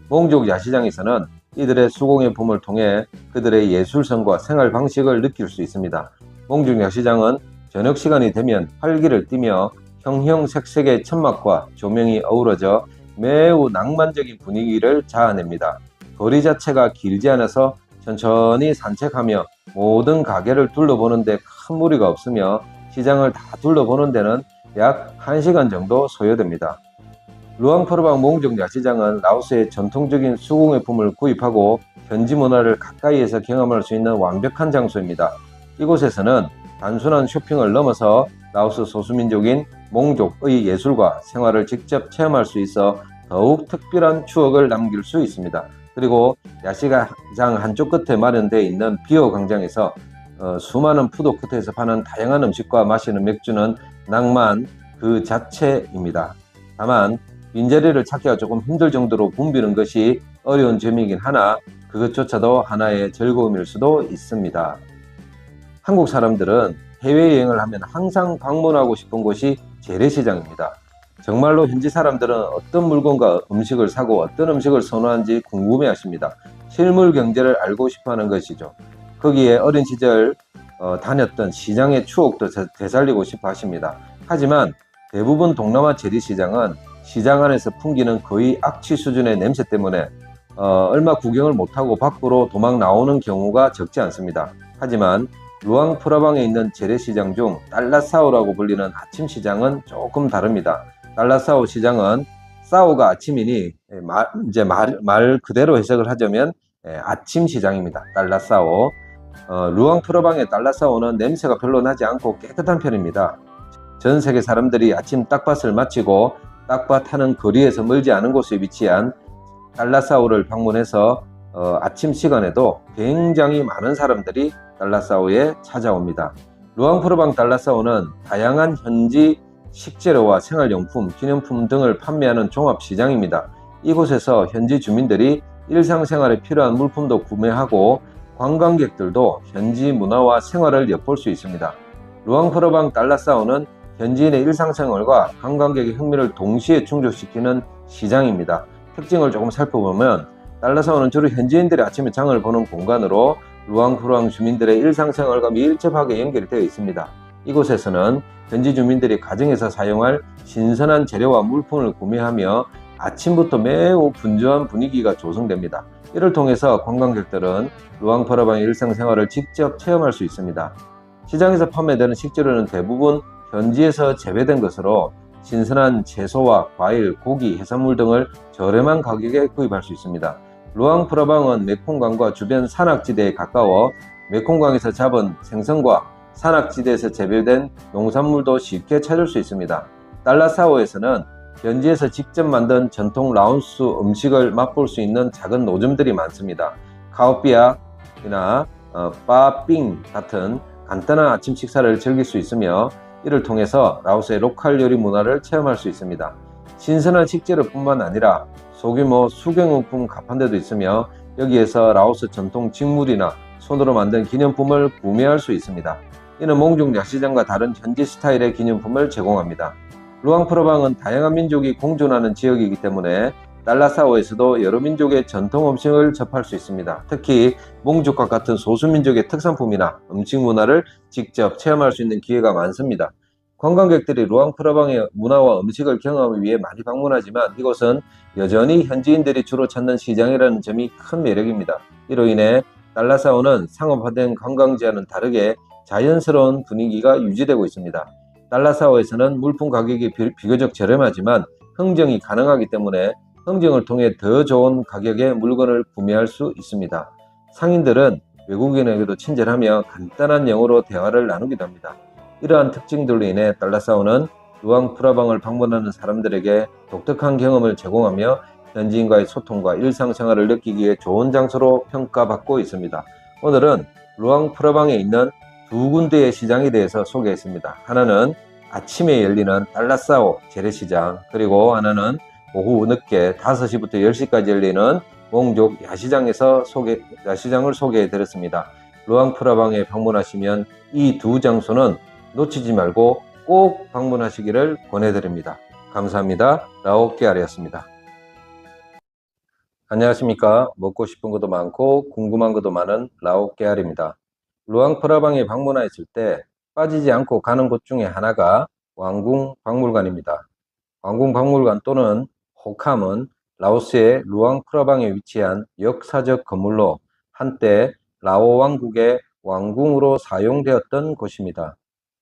몽족 야시장에서는 이들의 수공예품을 통해 그들의 예술성과 생활 방식을 느낄 수 있습니다. 몽족 야시장은 저녁 시간이 되면 활기를 띠며 형형색색의 천막과 조명이 어우러져 매우 낭만적인 분위기를 자아냅니다. 거리 자체가 길지 않아서 천천히 산책하며 모든 가게를 둘러보는데 큰 무리가 없으며 시장을 다 둘러보는 데는 약 1시간 정도 소요됩니다. 루앙프라방 몽족 야시장은 라오스의 전통적인 수공예품을 구입하고 현지 문화를 가까이에서 경험할 수 있는 완벽한 장소입니다. 이곳에서는 단순한 쇼핑을 넘어서 라오스 소수민족인 몽족의 예술과 생활을 직접 체험할 수 있어 더욱 특별한 추억을 남길 수 있습니다. 그리고 야시장 한쪽 끝에 마련되어 있는 비어 광장에서 수많은 푸드코트에서 파는 다양한 음식과 마시는 맥주는 낭만 그 자체입니다. 다만 빈자리를 찾기가 조금 힘들 정도로 붐비는 것이 어려운 점이긴 하나 그것조차도 하나의 즐거움일 수도 있습니다. 한국 사람들은 해외여행을 하면 항상 방문하고 싶은 곳이 재래시장입니다. 정말로 현지 사람들은 어떤 물건과 음식을 사고 어떤 음식을 선호하는지 궁금해 하십니다. 실물 경제를 알고 싶어 하는 것이죠. 거기에 어린 시절 다녔던 시장의 추억도 되살리고 싶어 하십니다. 하지만 대부분 동남아 재래시장은 시장 안에서 풍기는 거의 악취 수준의 냄새 때문에 얼마 구경을 못하고 밖으로 도망 나오는 경우가 적지 않습니다. 하지만 루앙프라방에 있는 재래시장 중 달라사오라고 불리는 아침시장은 조금 다릅니다. 달라사오 시장은 사오가 아침이니 말 그대로 해석을 하자면 아침 시장입니다. 달라사오. 루앙프라방의 달라사오는 냄새가 별로 나지 않고 깨끗한 편입니다. 전 세계 사람들이 아침 딱밭을 마치고 딱밭 하는 거리에서 멀지 않은 곳에 위치한 달라사오를 방문해서 아침 시간에도 굉장히 많은 사람들이 달라사오에 찾아옵니다. 루앙프라방 달라사오는 다양한 현지 식재료와 생활용품, 기념품 등을 판매하는 종합시장입니다. 이곳에서 현지 주민들이 일상생활에 필요한 물품도 구매하고 관광객들도 현지 문화와 생활을 엿볼 수 있습니다. 루앙프라방 달라사오는 현지인의 일상생활과 관광객의 흥미를 동시에 충족시키는 시장입니다. 특징을 조금 살펴보면 달라사오는 주로 현지인들이 아침에 장을 보는 공간으로 루앙프라방 주민들의 일상생활과 밀접하게 연결이 되어 있습니다. 이곳에서는 현지 주민들이 가정에서 사용할 신선한 재료와 물품을 구매하며 아침부터 매우 분주한 분위기가 조성됩니다. 이를 통해서 관광객들은 루앙프라방의 일상생활을 직접 체험할 수 있습니다. 시장에서 판매되는 식재료는 대부분 현지에서 재배된 것으로 신선한 채소와 과일, 고기, 해산물 등을 저렴한 가격에 구입할 수 있습니다. 루앙프라방은 메콩강과 주변 산악지대에 가까워 메콩강에서 잡은 생선과 산악지대에서 재배된 농산물도 쉽게 찾을 수 있습니다. 달라사오에서는 현지에서 직접 만든 전통 라오스 음식을 맛볼 수 있는 작은 노점들이 많습니다. 카오삐아이나 빠삥 같은 간단한 아침 식사를 즐길 수 있으며 이를 통해서 라오스의 로컬 요리 문화를 체험할 수 있습니다. 신선한 식재료 뿐만 아니라 소규모 수경용품 가판대도 있으며 여기에서 라오스 전통 직물이나 손으로 만든 기념품을 구매할 수 있습니다. 이는 몽족 야시장과 다른 현지 스타일의 기념품을 제공합니다. 루앙프라방은 다양한 민족이 공존하는 지역이기 때문에 달라사오에서도 여러 민족의 전통 음식을 접할 수 있습니다. 특히 몽족과 같은 소수민족의 특산품이나 음식 문화를 직접 체험할 수 있는 기회가 많습니다. 관광객들이 루앙프라방의 문화와 음식을 경험하기 위해 많이 방문하지만 이곳은 여전히 현지인들이 주로 찾는 시장이라는 점이 큰 매력입니다. 이로 인해 달라사오는 상업화된 관광지와는 다르게 자연스러운 분위기가 유지되고 있습니다. 달라사오에서는 물품 가격이 비교적 저렴하지만 흥정이 가능하기 때문에 흥정을 통해 더 좋은 가격의 물건을 구매할 수 있습니다. 상인들은 외국인에게도 친절하며 간단한 영어로 대화를 나누기도 합니다. 이러한 특징들로 인해 달라사오는 루앙프라방을 방문하는 사람들에게 독특한 경험을 제공하며 현지인과의 소통과 일상생활을 느끼기에 좋은 장소로 평가받고 있습니다. 오늘은 루앙프라방에 있는 두 군데의 시장에 대해서 소개했습니다. 하나는 아침에 열리는 달라사오 재래시장, 그리고 하나는 오후 늦게 5시부터 10시까지 열리는 몽족 야시장을 소개해 드렸습니다. 루앙프라방에 방문하시면 이 두 장소는 놓치지 말고 꼭 방문하시기를 권해드립니다. 감사합니다. 라오케알이었습니다. 안녕하십니까. 먹고 싶은 것도 많고 궁금한 것도 많은 라오케알입니다. 루앙프라방에 방문하였을 때 빠지지 않고 가는 곳 중에 하나가 왕궁박물관입니다. 왕궁박물관 또는 호캄은 라오스의 루앙프라방에 위치한 역사적 건물로 한때 라오 왕국의 왕궁으로 사용되었던 곳입니다.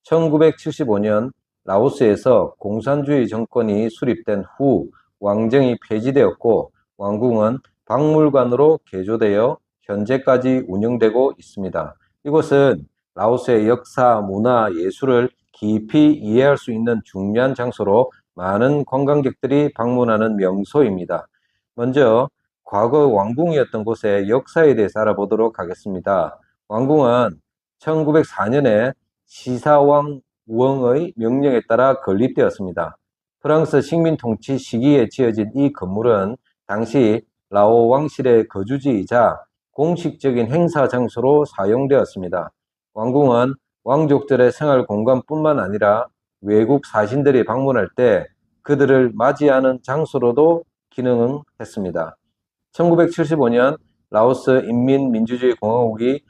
1975년 라오스에서 공산주의 정권이 수립된 후 왕정이 폐지되었고 왕궁은 박물관으로 개조되어 현재까지 운영되고 있습니다. 이곳은 라오스의 역사, 문화, 예술을 깊이 이해할 수 있는 중요한 장소로 많은 관광객들이 방문하는 명소입니다. 먼저 과거 왕궁이었던 곳의 역사에 대해서 알아보도록 하겠습니다. 왕궁은 1904년에 시사왕 우엉의 명령에 따라 건립되었습니다. 프랑스 식민 통치 시기에 지어진 이 건물은 당시 라오 왕실의 거주지이자 공식적인 행사 장소로 사용되었습니다. 왕궁은 왕족들의 생활 공간뿐만 아니라 외국 사신들이 방문할 때 그들을 맞이하는 장소로도 기능했습니다. 1975년 라오스 인민민주주의 공화국이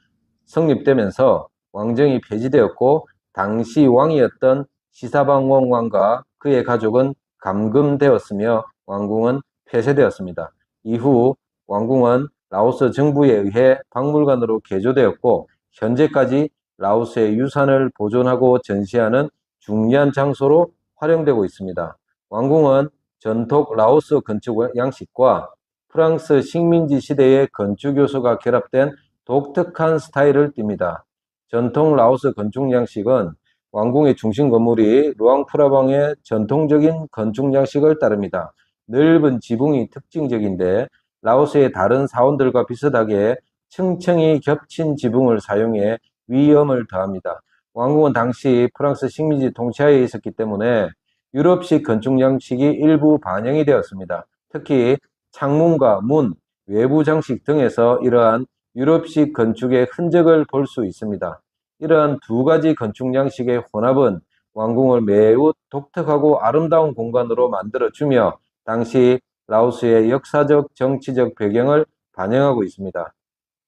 성립되면서 왕정이 폐지되었고 당시 왕이었던 시사방웡 왕과 그의 가족은 감금되었으며 왕궁은 폐쇄되었습니다. 이후 왕궁은 라오스 정부에 의해 박물관으로 개조되었고 현재까지 라오스의 유산을 보존하고 전시하는 중요한 장소로 활용되고 있습니다. 왕궁은 전통 라오스 건축 양식과 프랑스 식민지 시대의 건축 요소가 결합된 독특한 스타일을 띱니다. 전통 라오스 건축 양식은 왕궁의 중심 건물이 루앙프라방의 전통적인 건축 양식을 따릅니다. 넓은 지붕이 특징적인데 라오스의 다른 사원들과 비슷하게 층층이 겹친 지붕을 사용해 위험을 더합니다. 왕궁은 당시 프랑스 식민지 통치하에 있었기 때문에 유럽식 건축 양식이 일부 반영이 되었습니다. 특히 창문과 문, 외부 장식 등에서 이러한 유럽식 건축의 흔적을 볼 수 있습니다. 이러한 두 가지 건축 양식의 혼합은 왕궁을 매우 독특하고 아름다운 공간으로 만들어주며 당시 라오스의 역사적, 정치적 배경을 반영하고 있습니다.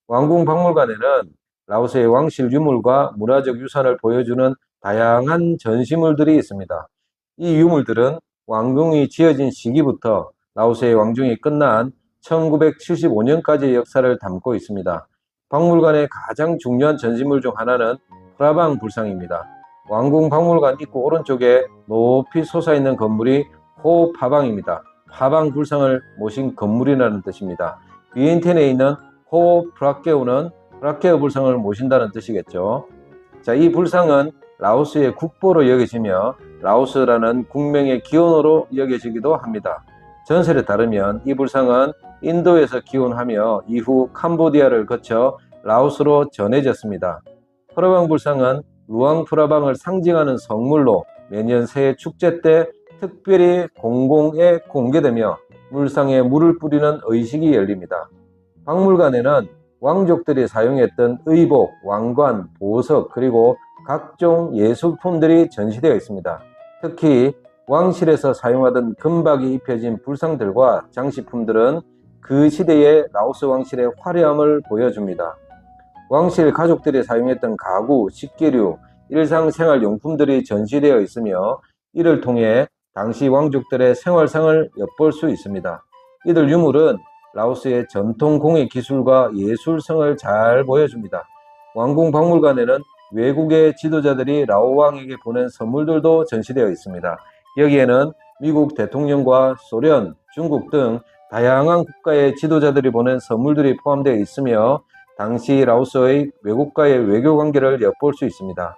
왕궁 박물관에는 라오스의 왕실 유물과 문화적 유산을 보여주는 다양한 전시물들이 있습니다. 이 유물들은 왕궁이 지어진 시기부터 라오스의 왕중이 끝난 1975년까지의 역사를 담고 있습니다. 박물관의 가장 중요한 전시물 중 하나는 프라방 불상입니다. 왕궁 박물관 입구 오른쪽에 높이 솟아있는 건물이 호파방입니다. 파방 불상을 모신 건물이라는 뜻입니다. 비엔티엔에 있는 호프라케오는 프라케오 불상을 모신다는 뜻이겠죠. 자, 이 불상은 라오스의 국보로 여겨지며 라오스라는 국명의 기원으로 여겨지기도 합니다. 전설에 따르면 이 불상은 인도에서 기원하며 이후 캄보디아를 거쳐 라오스로 전해졌습니다. 프라방 불상은 루앙 프라방을 상징하는 성물로 매년 새해 축제 때 특별히 공공에 공개되며 물상에 물을 뿌리는 의식이 열립니다. 박물관에는 왕족들이 사용했던 의복, 왕관, 보석 그리고 각종 예술품들이 전시되어 있습니다. 특히 왕실에서 사용하던 금박이 입혀진 불상들과 장식품들은 그 시대의 라오스 왕실의 화려함을 보여줍니다. 왕실 가족들이 사용했던 가구, 식기류, 일상생활용품들이 전시되어 있으며 이를 통해 당시 왕족들의 생활상을 엿볼 수 있습니다. 이들 유물은 라오스의 전통 공예 기술과 예술성을 잘 보여줍니다. 왕궁박물관에는 외국의 지도자들이 라오 왕에게 보낸 선물들도 전시되어 있습니다. 여기에는 미국 대통령과 소련, 중국 등 다양한 국가의 지도자들이 보낸 선물들이 포함되어 있으며 당시 라오스의 외국과의 외교 관계를 엿볼 수 있습니다.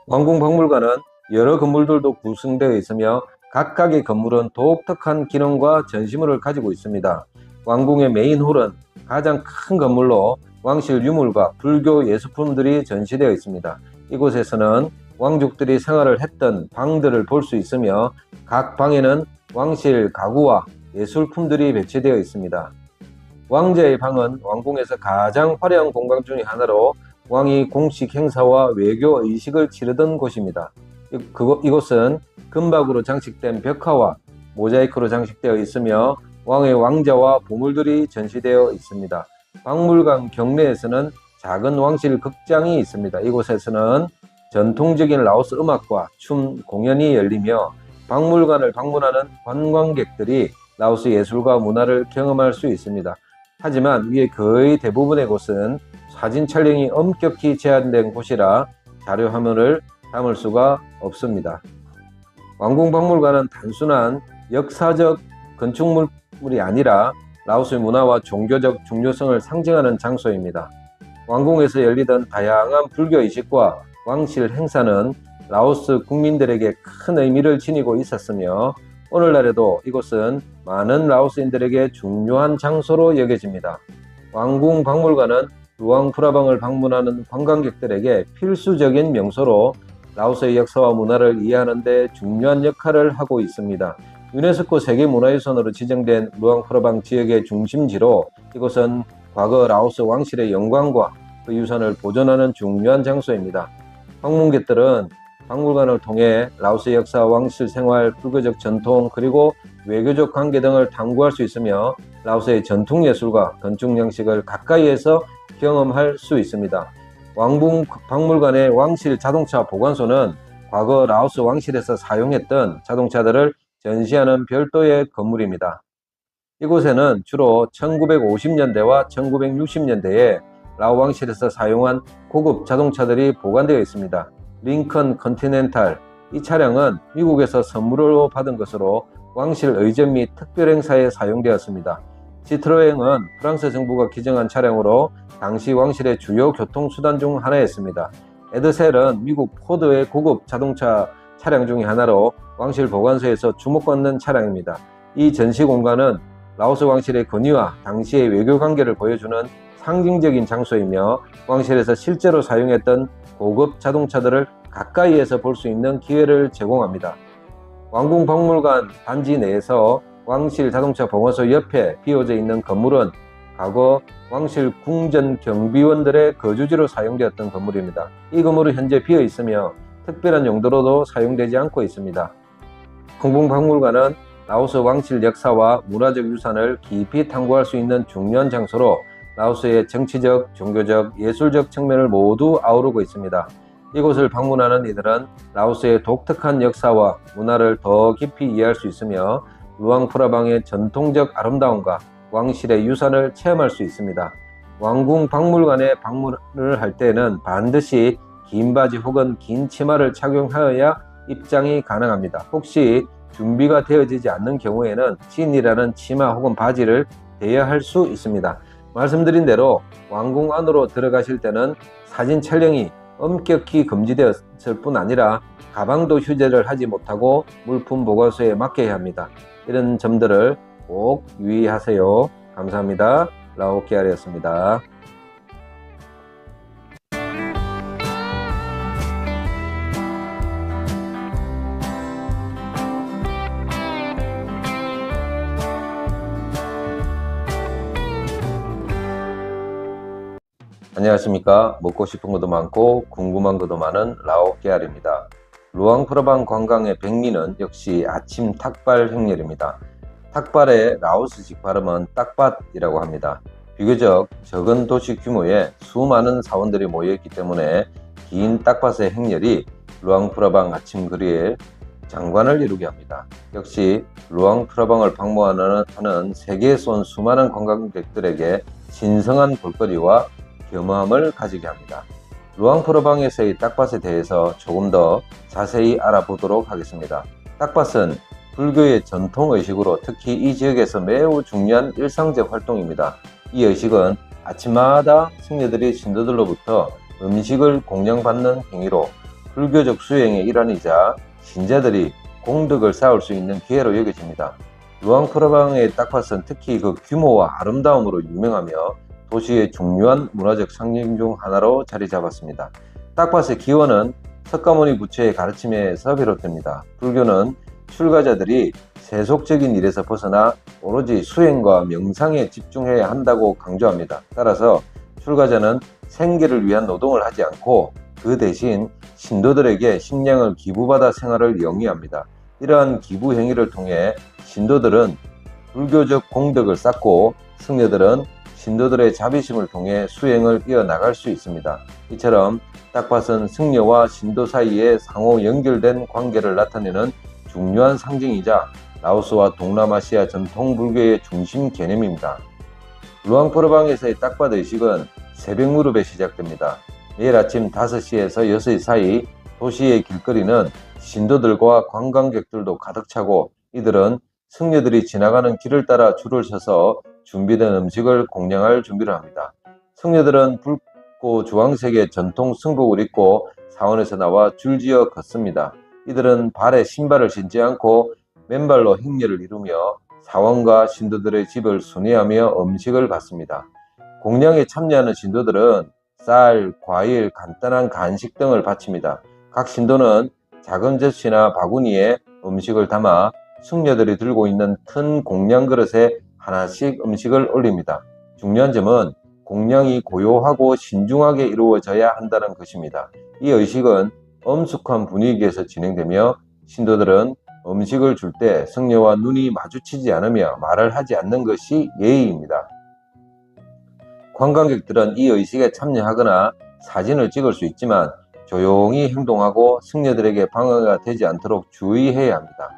왕궁박물관은 여러 건물들도 구성되어 있으며 각각의 건물은 독특한 기능과 전시물을 가지고 있습니다. 왕궁의 메인 홀은 가장 큰 건물로 왕실 유물과 불교 예술품들이 전시되어 있습니다. 이곳에서는 왕족들이 생활을 했던 방들을 볼 수 있으며 각 방에는 왕실 가구와 예술품들이 배치되어 있습니다. 왕자의 방은 왕궁에서 가장 화려한 공간 중의 하나로 왕이 공식 행사와 외교 의식을 치르던 곳입니다. 이곳은 금박으로 장식된 벽화와 모자이크로 장식되어 있으며 왕의 왕자와 보물들이 전시되어 있습니다. 박물관 경내에서는 작은 왕실 극장이 있습니다. 이곳에서는 전통적인 라오스 음악과 춤 공연이 열리며 박물관을 방문하는 관광객들이 라오스 예술과 문화를 경험할 수 있습니다. 하지만 위의 거의 대부분의 곳은 사진 촬영이 엄격히 제한된 곳이라 자료 화면을 담을 수가 없습니다. 왕궁박물관은 단순한 역사적 건축물이 아니라 라오스의 문화와 종교적 중요성을 상징하는 장소입니다. 왕궁에서 열리던 다양한 불교 의식과 왕실 행사는 라오스 국민들에게 큰 의미를 지니고 있었으며 오늘날에도 이곳은 많은 라오스인들에게 중요한 장소로 여겨집니다. 왕궁박물관은 루앙 프라방을 방문하는 관광객들에게 필수적인 명소로 라오스의 역사와 문화를 이해하는 데 중요한 역할을 하고 있습니다. 유네스코 세계문화유산으로 지정된 루앙 프라방 지역의 중심지로 이곳은 과거 라오스 왕실의 영광과 그 유산을 보존하는 중요한 장소입니다. 방문객들은 박물관을 통해 라오스의 역사, 왕실 생활, 불교적 전통, 그리고 외교적 관계 등을 탐구할 수 있으며 라오스의 전통 예술과 건축 양식을 가까이에서 경험할 수 있습니다. 왕궁 박물관의 왕실 자동차 보관소는 과거 라오스 왕실에서 사용했던 자동차들을 전시하는 별도의 건물입니다. 이곳에는 주로 1950년대와 1960년대에 라오 왕실에서 사용한 고급 자동차들이 보관되어 있습니다. 링컨 컨티넨탈, 이 차량은 미국에서 선물로 받은 것으로 왕실 의전 및 특별 행사에 사용되었습니다. 시트로엥은 프랑스 정부가 기증한 차량으로 당시 왕실의 주요 교통수단 중 하나였습니다. 에드셀은 미국 포드의 고급 자동차 차량 중의 하나로 왕실 보관소에서 주목받는 차량입니다. 이 전시 공간은 라오스 왕실의 권위와 당시의 외교 관계를 보여주는 상징적인 장소이며 왕실에서 실제로 사용했던 고급 자동차들을 가까이에서 볼 수 있는 기회를 제공합니다. 왕궁 박물관 단지 내에서 왕실 자동차 보관소 옆에 비어져 있는 건물은 과거 왕실 궁전 경비원들의 거주지로 사용되었던 건물입니다. 이 건물은 현재 비어 있으며 특별한 용도로도 사용되지 않고 있습니다. 왕궁 박물관은 라오스 왕실 역사와 문화적 유산을 깊이 탐구할 수 있는 중요한 장소로 라오스의 정치적, 종교적, 예술적 측면을 모두 아우르고 있습니다. 이곳을 방문하는 이들은 라오스의 독특한 역사와 문화를 더 깊이 이해할 수 있으며 루앙 프라방의 전통적 아름다움과 왕실의 유산을 체험할 수 있습니다. 왕궁 박물관에 방문을 할 때는 반드시 긴 바지 혹은 긴 치마를 착용하여야 입장이 가능합니다. 혹시 준비가 되어지지 않는 경우에는 진이라는 치마 혹은 바지를 대여할 수 있습니다. 말씀드린 대로 왕궁 안으로 들어가실 때는 사진 촬영이 엄격히 금지되었을 뿐 아니라 가방도 휴대를 하지 못하고 물품 보관소에 맡겨야 합니다. 이런 점들을 꼭 유의하세요. 감사합니다. 라오케알이었습니다. 안녕하십니까. 먹고 싶은 것도 많고 궁금한 것도 많은 라오케알입니다. 루앙프라방 관광의 백미는 역시 아침 탁발 행렬입니다. 탁발의 라오스식 발음은 딱밭이라고 합니다. 비교적 적은 도시 규모의 수많은 사원들이 모여있기 때문에 긴 딱밭의 행렬이 루앙프라방 아침 거리에 장관을 이루게 합니다. 역시 루앙프라방을 방문하는 세계에서 온 수많은 관광객들에게 신성한 볼거리와 겸함을 가지게 합니다. 루앙프라방에서의 딱밭에 대해서 조금 더 자세히 알아보도록 하겠습니다. 딱밭은 불교의 전통 의식으로 특히 이 지역에서 매우 중요한 일상적 활동입니다. 이 의식은 아침마다 승려들이 신도들로부터 음식을 공양받는 행위로 불교적 수행의 일환이자 신자들이 공덕을 쌓을 수 있는 기회로 여겨집니다. 루앙프라방의 딱밭은 특히 그 규모와 아름다움으로 유명하며 도시의 중요한 문화적 상징 중 하나로 자리 잡았습니다. 딱밭의 기원은 석가모니 부처의 가르침에서 비롯됩니다. 불교는 출가자들이 세속적인 일에서 벗어나 오로지 수행과 명상에 집중해야 한다고 강조합니다. 따라서 출가자는 생계를 위한 노동을 하지 않고 그 대신 신도들에게 식량을 기부받아 생활을 영위합니다. 이러한 기부 행위를 통해 신도들은 불교적 공덕을 쌓고 승려들은 신도들의 자비심을 통해 수행을 이어나갈 수 있습니다. 이처럼 딱밭은 승려와 신도 사이에 상호 연결된 관계를 나타내는 중요한 상징이자 라오스와 동남아시아 전통 불교의 중심 개념입니다. 루앙프라방에서의 딱밭 의식은 새벽 무렵에 시작됩니다. 매일 아침 5시에서 6시 사이 도시의 길거리는 신도들과 관광객들도 가득 차고 이들은 승려들이 지나가는 길을 따라 줄을 서서 준비된 음식을 공양할 준비를 합니다. 승려들은 붉고 주황색의 전통 승복을 입고 사원에서 나와 줄지어 걷습니다. 이들은 발에 신발을 신지 않고 맨발로 행렬을 이루며 사원과 신도들의 집을 순회하며 음식을 받습니다. 공양에 참여하는 신도들은 쌀, 과일, 간단한 간식 등을 바칩니다. 각 신도는 작은 젖이나 바구니에 음식을 담아 승려들이 들고 있는 큰 공양 그릇에 하나씩 음식을 올립니다. 중요한 점은 공양이 고요하고 신중하게 이루어져야 한다는 것입니다. 이 의식은 엄숙한 분위기에서 진행되며 신도들은 음식을 줄 때 승려와 눈이 마주치지 않으며 말을 하지 않는 것이 예의입니다. 관광객들은 이 의식에 참여하거나 사진을 찍을 수 있지만 조용히 행동하고 승려들에게 방해가 되지 않도록 주의해야 합니다.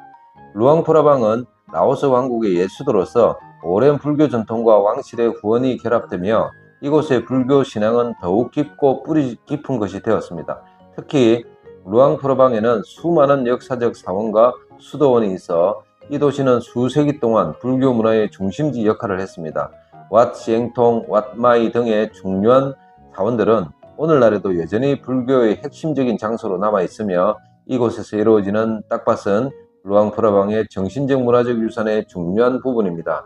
루앙프라방은 라오스 왕국의 예수도로서 오랜 불교 전통과 왕실의 후원이 결합되며 이곳의 불교 신앙은 더욱 깊고 뿌리 깊은 것이 되었습니다. 특히 루앙프라방에는 수많은 역사적 사원과 수도원이 있어 이 도시는 수세기 동안 불교 문화의 중심지 역할을 했습니다. 왓 시앵통, 왓 마이 등의 중요한 사원들은 오늘날에도 여전히 불교의 핵심적인 장소로 남아있으며 이곳에서 이루어지는 딱밭은 루앙프라방의 정신적 문화적 유산의 중요한 부분입니다.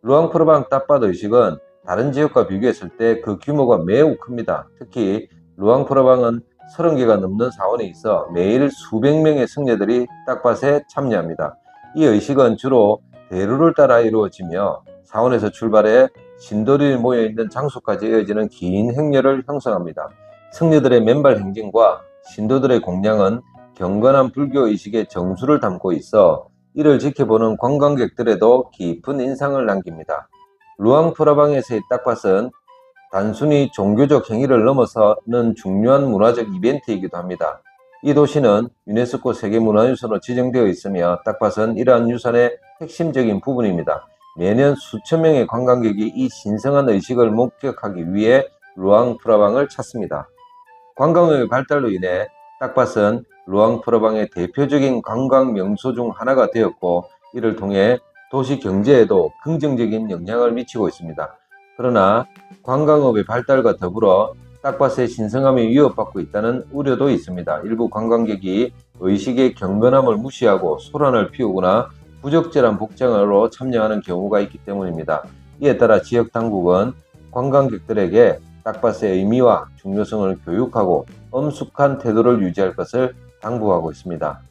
루앙프라방 딱밭 의식은 다른 지역과 비교했을 때 그 규모가 매우 큽니다. 특히 루앙프라방은 30개가 넘는 사원이 있어 매일 수백 명의 승려들이 딱밭에 참여합니다. 이 의식은 주로 대로를 따라 이루어지며 사원에서 출발해 신도들이 모여있는 장소까지 이어지는 긴 행렬을 형성합니다. 승려들의 맨발 행진과 신도들의 공양은 경건한 불교의식의 정수를 담고 있어 이를 지켜보는 관광객들에도 깊은 인상을 남깁니다. 루앙프라방에서의 딱밭은 단순히 종교적 행위를 넘어서는 중요한 문화적 이벤트이기도 합니다. 이 도시는 유네스코 세계문화유산으로 지정되어 있으며 딱밭은 이러한 유산의 핵심적인 부분입니다. 매년 수천 명의 관광객이 이 신성한 의식을 목격하기 위해 루앙프라방을 찾습니다. 관광의 발달로 인해 딱밭은 루앙프라방의 대표적인 관광 명소 중 하나가 되었고 이를 통해 도시 경제에도 긍정적인 영향을 미치고 있습니다. 그러나 관광업의 발달과 더불어 딱밭의 신성함이 위협받고 있다는 우려도 있습니다. 일부 관광객이 의식의 경건함을 무시하고 소란을 피우거나 부적절한 복장으로 참여하는 경우가 있기 때문입니다. 이에 따라 지역 당국은 관광객들에게 딱밭의 의미와 중요성을 교육하고 엄숙한 태도를 유지할 것을 당부하고 있습니다.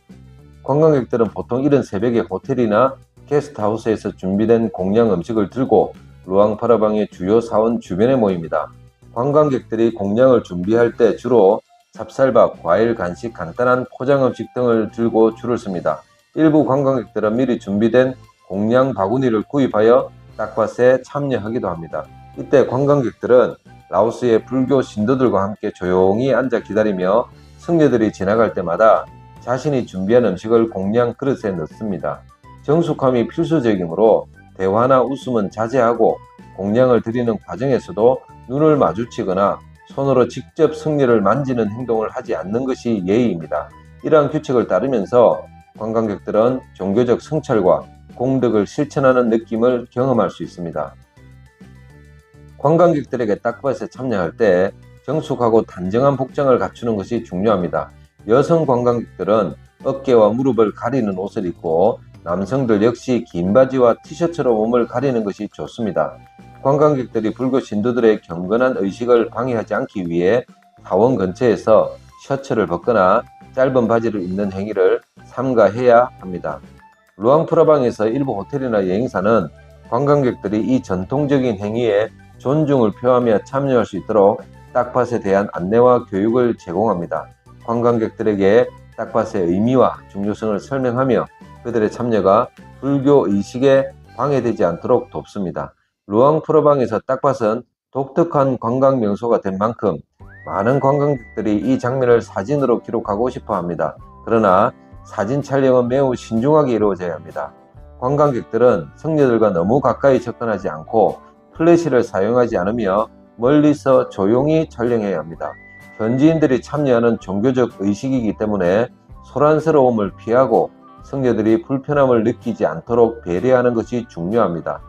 관광객들은 보통 이른 새벽에 호텔이나 게스트하우스에서 준비된 공양 음식을 들고 루앙프라방의 주요 사원 주변에 모입니다. 관광객들이 공양을 준비할 때 주로 찹쌀밥, 과일, 간식, 간단한 포장 음식 등을 들고 줄을 섭니다. 일부 관광객들은 미리 준비된 공양 바구니를 구입하여 딱밭에 참여하기도 합니다. 이때 관광객들은 라오스의 불교 신도들과 함께 조용히 앉아 기다리며 승려들이 지나갈 때마다 자신이 준비한 음식을 공양 그릇에 넣습니다. 정숙함이 필수적이므로 대화나 웃음은 자제하고 공양을 드리는 과정에서도 눈을 마주치거나 손으로 직접 승려를 만지는 행동을 하지 않는 것이 예의입니다. 이러한 규칙을 따르면서 관광객들은 종교적 성찰과 공덕을 실천하는 느낌을 경험할 수 있습니다. 관광객들에게 딱밭에 참여할 때 정숙하고 단정한 복장을 갖추는 것이 중요합니다. 여성 관광객들은 어깨와 무릎을 가리는 옷을 입고 남성들 역시 긴 바지와 티셔츠로 몸을 가리는 것이 좋습니다. 관광객들이 불교 신도들의 경건한 의식을 방해하지 않기 위해 사원 근처에서 셔츠를 벗거나 짧은 바지를 입는 행위를 삼가해야 합니다. 루앙프라방에서 일부 호텔이나 여행사는 관광객들이 이 전통적인 행위에 존중을 표하며 참여할 수 있도록 딱밭에 대한 안내와 교육을 제공합니다. 관광객들에게 딱밭의 의미와 중요성을 설명하며 그들의 참여가 불교 의식에 방해되지 않도록 돕습니다. 루앙프라방에서 딱밭은 독특한 관광 명소가 된 만큼 많은 관광객들이 이 장면을 사진으로 기록하고 싶어 합니다. 그러나 사진 촬영은 매우 신중하게 이루어져야 합니다. 관광객들은 승려들과 너무 가까이 접근하지 않고 플래시를 사용하지 않으며 멀리서 조용히 촬영해야 합니다. 현지인들이 참여하는 종교적 의식이기 때문에 소란스러움을 피하고 승려들이 불편함을 느끼지 않도록 배려하는 것이 중요합니다.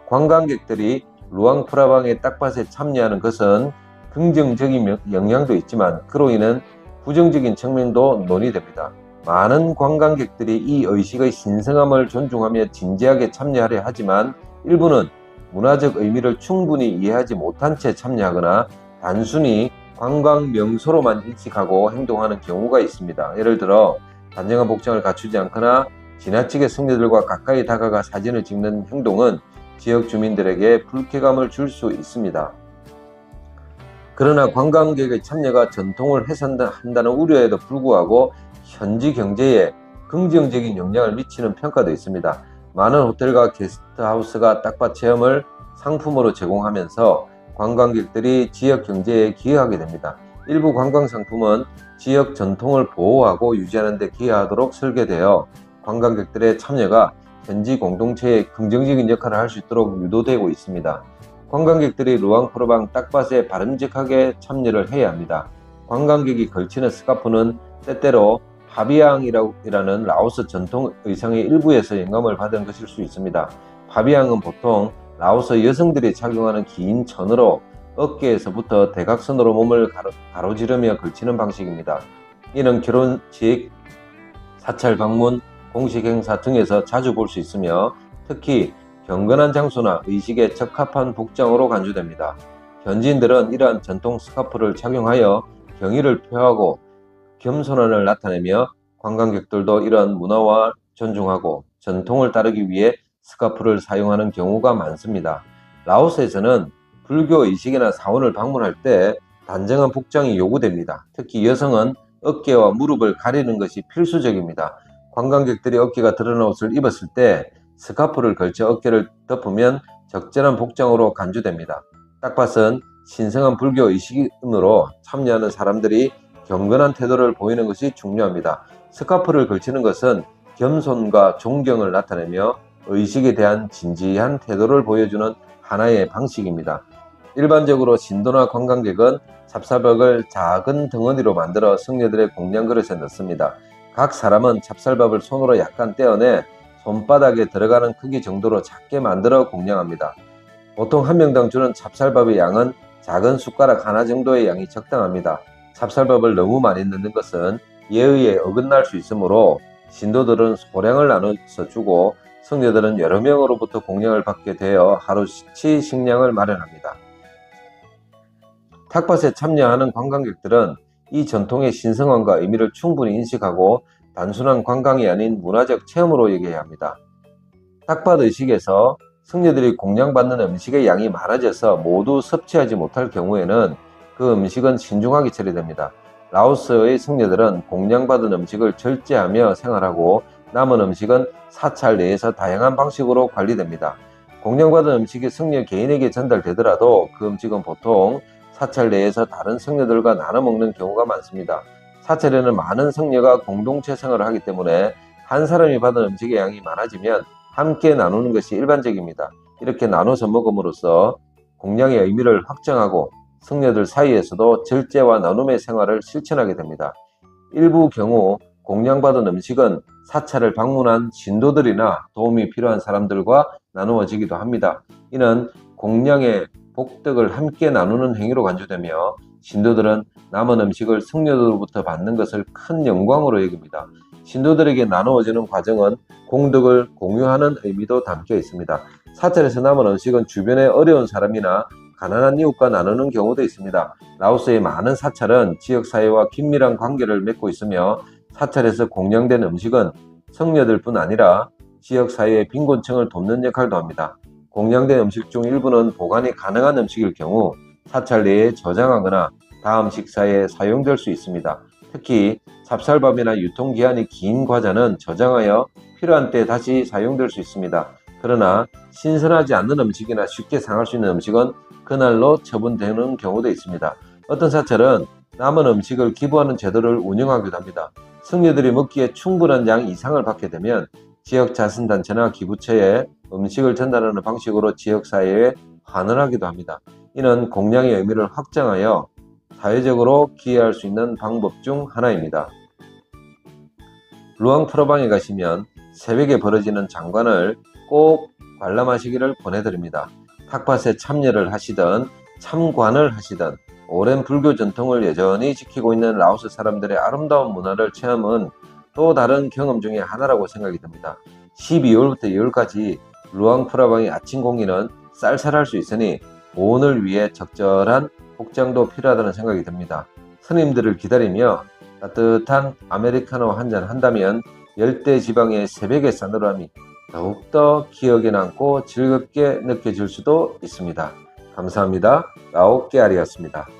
관광객들이 루앙프라방의 딱밭에 참여하는 것은 긍정적인 영향도 있지만 그로 인한 부정적인 측면도 논의됩니다. 많은 관광객들이 이 의식의 신성함을 존중하며 진지하게 참여하려 하지만 일부는 문화적 의미를 충분히 이해하지 못한 채 참여하거나 단순히 관광 명소로만 인식하고 행동하는 경우가 있습니다. 예를 들어 단정한 복장을 갖추지 않거나 지나치게 승려들과 가까이 다가가 사진을 찍는 행동은 지역 주민들에게 불쾌감을 줄 수 있습니다. 그러나 관광객의 참여가 전통을 훼손한다는 우려에도 불구하고 현지 경제에 긍정적인 영향을 미치는 평가도 있습니다. 많은 호텔과 게스트하우스가 딱밭 체험을 상품으로 제공하면서 관광객들이 지역 경제에 기여하게 됩니다. 일부 관광 상품은 지역 전통을 보호하고 유지하는 데 기여하도록 설계되어 관광객들의 참여가 현지 공동체에 긍정적인 역할을 할 수 있도록 유도되고 있습니다. 관광객들이 루앙프라방 딱밭에 바람직하게 참여를 해야 합니다. 관광객이 걸치는 스카프는 때때로 파비앙이라는 라오스 전통 의상의 일부에서 영감을 받은 것일 수 있습니다. 파비앙은 보통 라오스 여성들이 착용하는 긴 천으로 어깨에서부터 대각선으로 몸을 가로지르며 걸치는 방식입니다. 이는 결혼식, 사찰 방문, 공식 행사 등에서 자주 볼 수 있으며 특히 경건한 장소나 의식에 적합한 복장으로 간주됩니다. 현지인들은 이러한 전통 스카프를 착용하여 경의를 표하고 겸손함을 나타내며 관광객들도 이러한 문화와 존중하고 전통을 따르기 위해 스카프를 사용하는 경우가 많습니다. 라오스에서는 불교 의식이나 사원을 방문할 때 단정한 복장이 요구됩니다. 특히 여성은 어깨와 무릎을 가리는 것이 필수적입니다. 관광객들이 어깨가 드러난 옷을 입었을 때 스카프를 걸쳐 어깨를 덮으면 적절한 복장으로 간주됩니다. 딱밭은 신성한 불교 의식으로 참여하는 사람들이 경건한 태도를 보이는 것이 중요합니다. 스카프를 걸치는 것은 겸손과 존경을 나타내며 의식에 대한 진지한 태도를 보여주는 하나의 방식입니다. 일반적으로 신도나 관광객은 찹쌀밥을 작은 덩어리로 만들어 승려들의 공양 그릇에 넣습니다. 각 사람은 찹쌀밥을 손으로 약간 떼어내 손바닥에 들어가는 크기 정도로 작게 만들어 공량합니다. 보통 한 명당 주는 찹쌀밥의 양은 작은 숟가락 하나 정도의 양이 적당합니다. 찹쌀밥을 너무 많이 넣는 것은 예의에 어긋날 수 있으므로 신도들은 소량을 나눠서 주고 승려들은 여러 명으로부터 공양을 받게 되어 하루치 식량을 마련합니다. 탁밭에 참여하는 관광객들은 이 전통의 신성함과 의미를 충분히 인식하고 단순한 관광이 아닌 문화적 체험으로 여겨야 합니다. 탁밭 의식에서 승려들이 공양받는 음식의 양이 많아져서 모두 섭취하지 못할 경우에는 그 음식은 신중하게 처리됩니다. 라오스의 승려들은 공양받은 음식을 절제하며 생활하고 남은 음식은 사찰 내에서 다양한 방식으로 관리됩니다. 공양받은 음식이 승려 개인에게 전달되더라도 그 음식은 보통 사찰 내에서 다른 승려들과 나눠 먹는 경우가 많습니다. 사찰에는 많은 승려가 공동체 생활을 하기 때문에 한 사람이 받은 음식의 양이 많아지면 함께 나누는 것이 일반적입니다. 이렇게 나눠서 먹음으로써 공양의 의미를 확정하고 승려들 사이에서도 절제와 나눔의 생활을 실천하게 됩니다. 일부 경우 공양받은 음식은 사찰을 방문한 신도들이나 도움이 필요한 사람들과 나누어지기도 합니다. 이는 공양의 복덕을 함께 나누는 행위로 간주되며 신도들은 남은 음식을 승려들로부터 받는 것을 큰 영광으로 여깁니다. 신도들에게 나누어지는 과정은 공덕을 공유하는 의미도 담겨 있습니다. 사찰에서 남은 음식은 주변에 어려운 사람이나 가난한 이웃과 나누는 경우도 있습니다. 라오스의 많은 사찰은 지역사회와 긴밀한 관계를 맺고 있으며 사찰에서 공양된 음식은 승려들뿐 아니라 지역사회의 빈곤층을 돕는 역할도 합니다. 공양된 음식 중 일부는 보관이 가능한 음식일 경우 사찰 내에 저장하거나 다음 식사에 사용될 수 있습니다. 특히 찹쌀밥이나 유통기한이 긴 과자는 저장하여 필요한 때 다시 사용될 수 있습니다. 그러나 신선하지 않는 음식이나 쉽게 상할 수 있는 음식은 그날로 처분되는 경우도 있습니다. 어떤 사찰은 남은 음식을 기부하는 제도를 운영하기도 합니다. 승려들이 먹기에 충분한 양 이상을 받게 되면 지역 자선단체나 기부처에 음식을 전달하는 방식으로 지역사회에 환원하기도 합니다. 이는 공양의 의미를 확장하여 사회적으로 기여할 수 있는 방법 중 하나입니다. 루앙프라방에 가시면 새벽에 벌어지는 장관을 꼭 관람하시기를 권해드립니다. 탁밭에 참여를 하시든 참관을 하시든 오랜 불교 전통을 여전히 지키고 있는 라오스 사람들의 아름다운 문화를 체험은 또 다른 경험 중에 하나라고 생각이 듭니다. 12월부터 2월까지 루앙프라방의 아침 공기는 쌀쌀할 수 있으니 보온을 위해 적절한 복장도 필요하다는 생각이 듭니다. 스님들을 기다리며 따뜻한 아메리카노 한잔 한다면 열대 지방의 새벽의 싸늘함이 더욱더 기억에 남고 즐겁게 느껴질 수도 있습니다. 감사합니다. 라오깨알이었습니다.